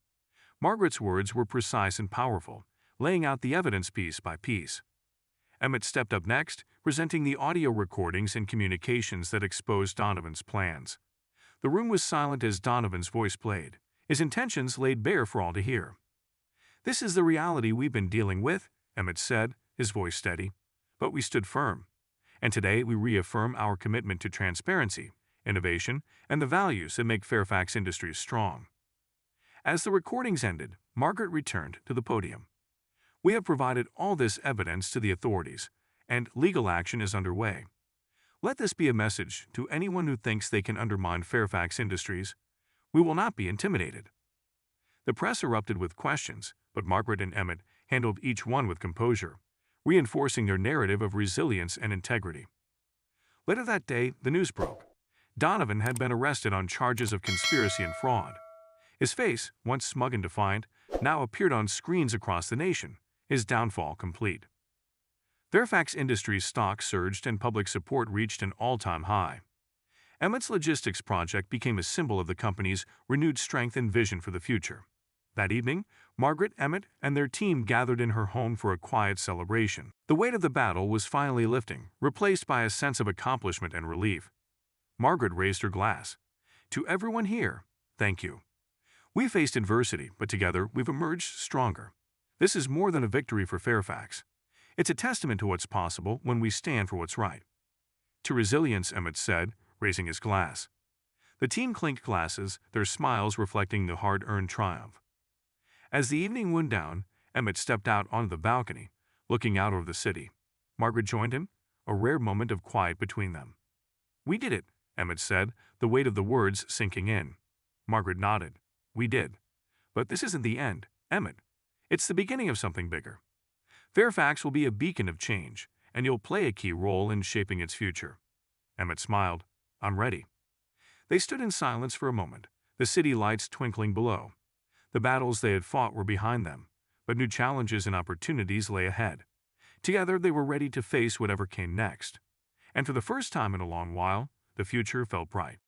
Margaret's words were precise and powerful, laying out the evidence piece by piece. Emmett stepped up next, presenting the audio recordings and communications that exposed Donovan's plans. The room was silent as Donovan's voice played, his intentions laid bare for all to hear. "This is the reality we've been dealing with," Emmett said, his voice steady. "But we stood firm. And today we reaffirm our commitment to transparency, innovation, and the values that make Fairfax Industries strong." As the recordings ended, Margaret returned to the podium. "We have provided all this evidence to the authorities, and legal action is underway. Let this be a message to anyone who thinks they can undermine Fairfax Industries. We will not be intimidated." The press erupted with questions, but Margaret and Emmett handled each one with composure, reinforcing their narrative of resilience and integrity. Later that day, the news broke. Donovan had been arrested on charges of conspiracy and fraud. His face, once smug and defiant, now appeared on screens across the nation, his downfall complete. Fairfax Industries' stock surged and public support reached an all-time high. Emmett's logistics project became a symbol of the company's renewed strength and vision for the future. That evening, Margaret, Emmett, and their team gathered in her home for a quiet celebration. The weight of the battle was finally lifting, replaced by a sense of accomplishment and relief. Margaret raised her glass. "To everyone here, thank you. We faced adversity, but together we've emerged stronger. This is more than a victory for Fairfax. It's a testament to what's possible when we stand for what's right." "To resilience," Emmett said, raising his glass. The team clinked glasses, their smiles reflecting the hard-earned triumph. As the evening wound down, Emmett stepped out onto the balcony, looking out over the city. Margaret joined him, a rare moment of quiet between them. "We did it," Emmett said, the weight of the words sinking in. Margaret nodded. "We did. But this isn't the end, Emmett. It's the beginning of something bigger. Fairfax will be a beacon of change, and you'll play a key role in shaping its future." Emmett smiled. "I'm ready." They stood in silence for a moment, the city lights twinkling below. The battles they had fought were behind them, but new challenges and opportunities lay ahead. Together they were ready to face whatever came next. And for the first time in a long while, the future felt bright.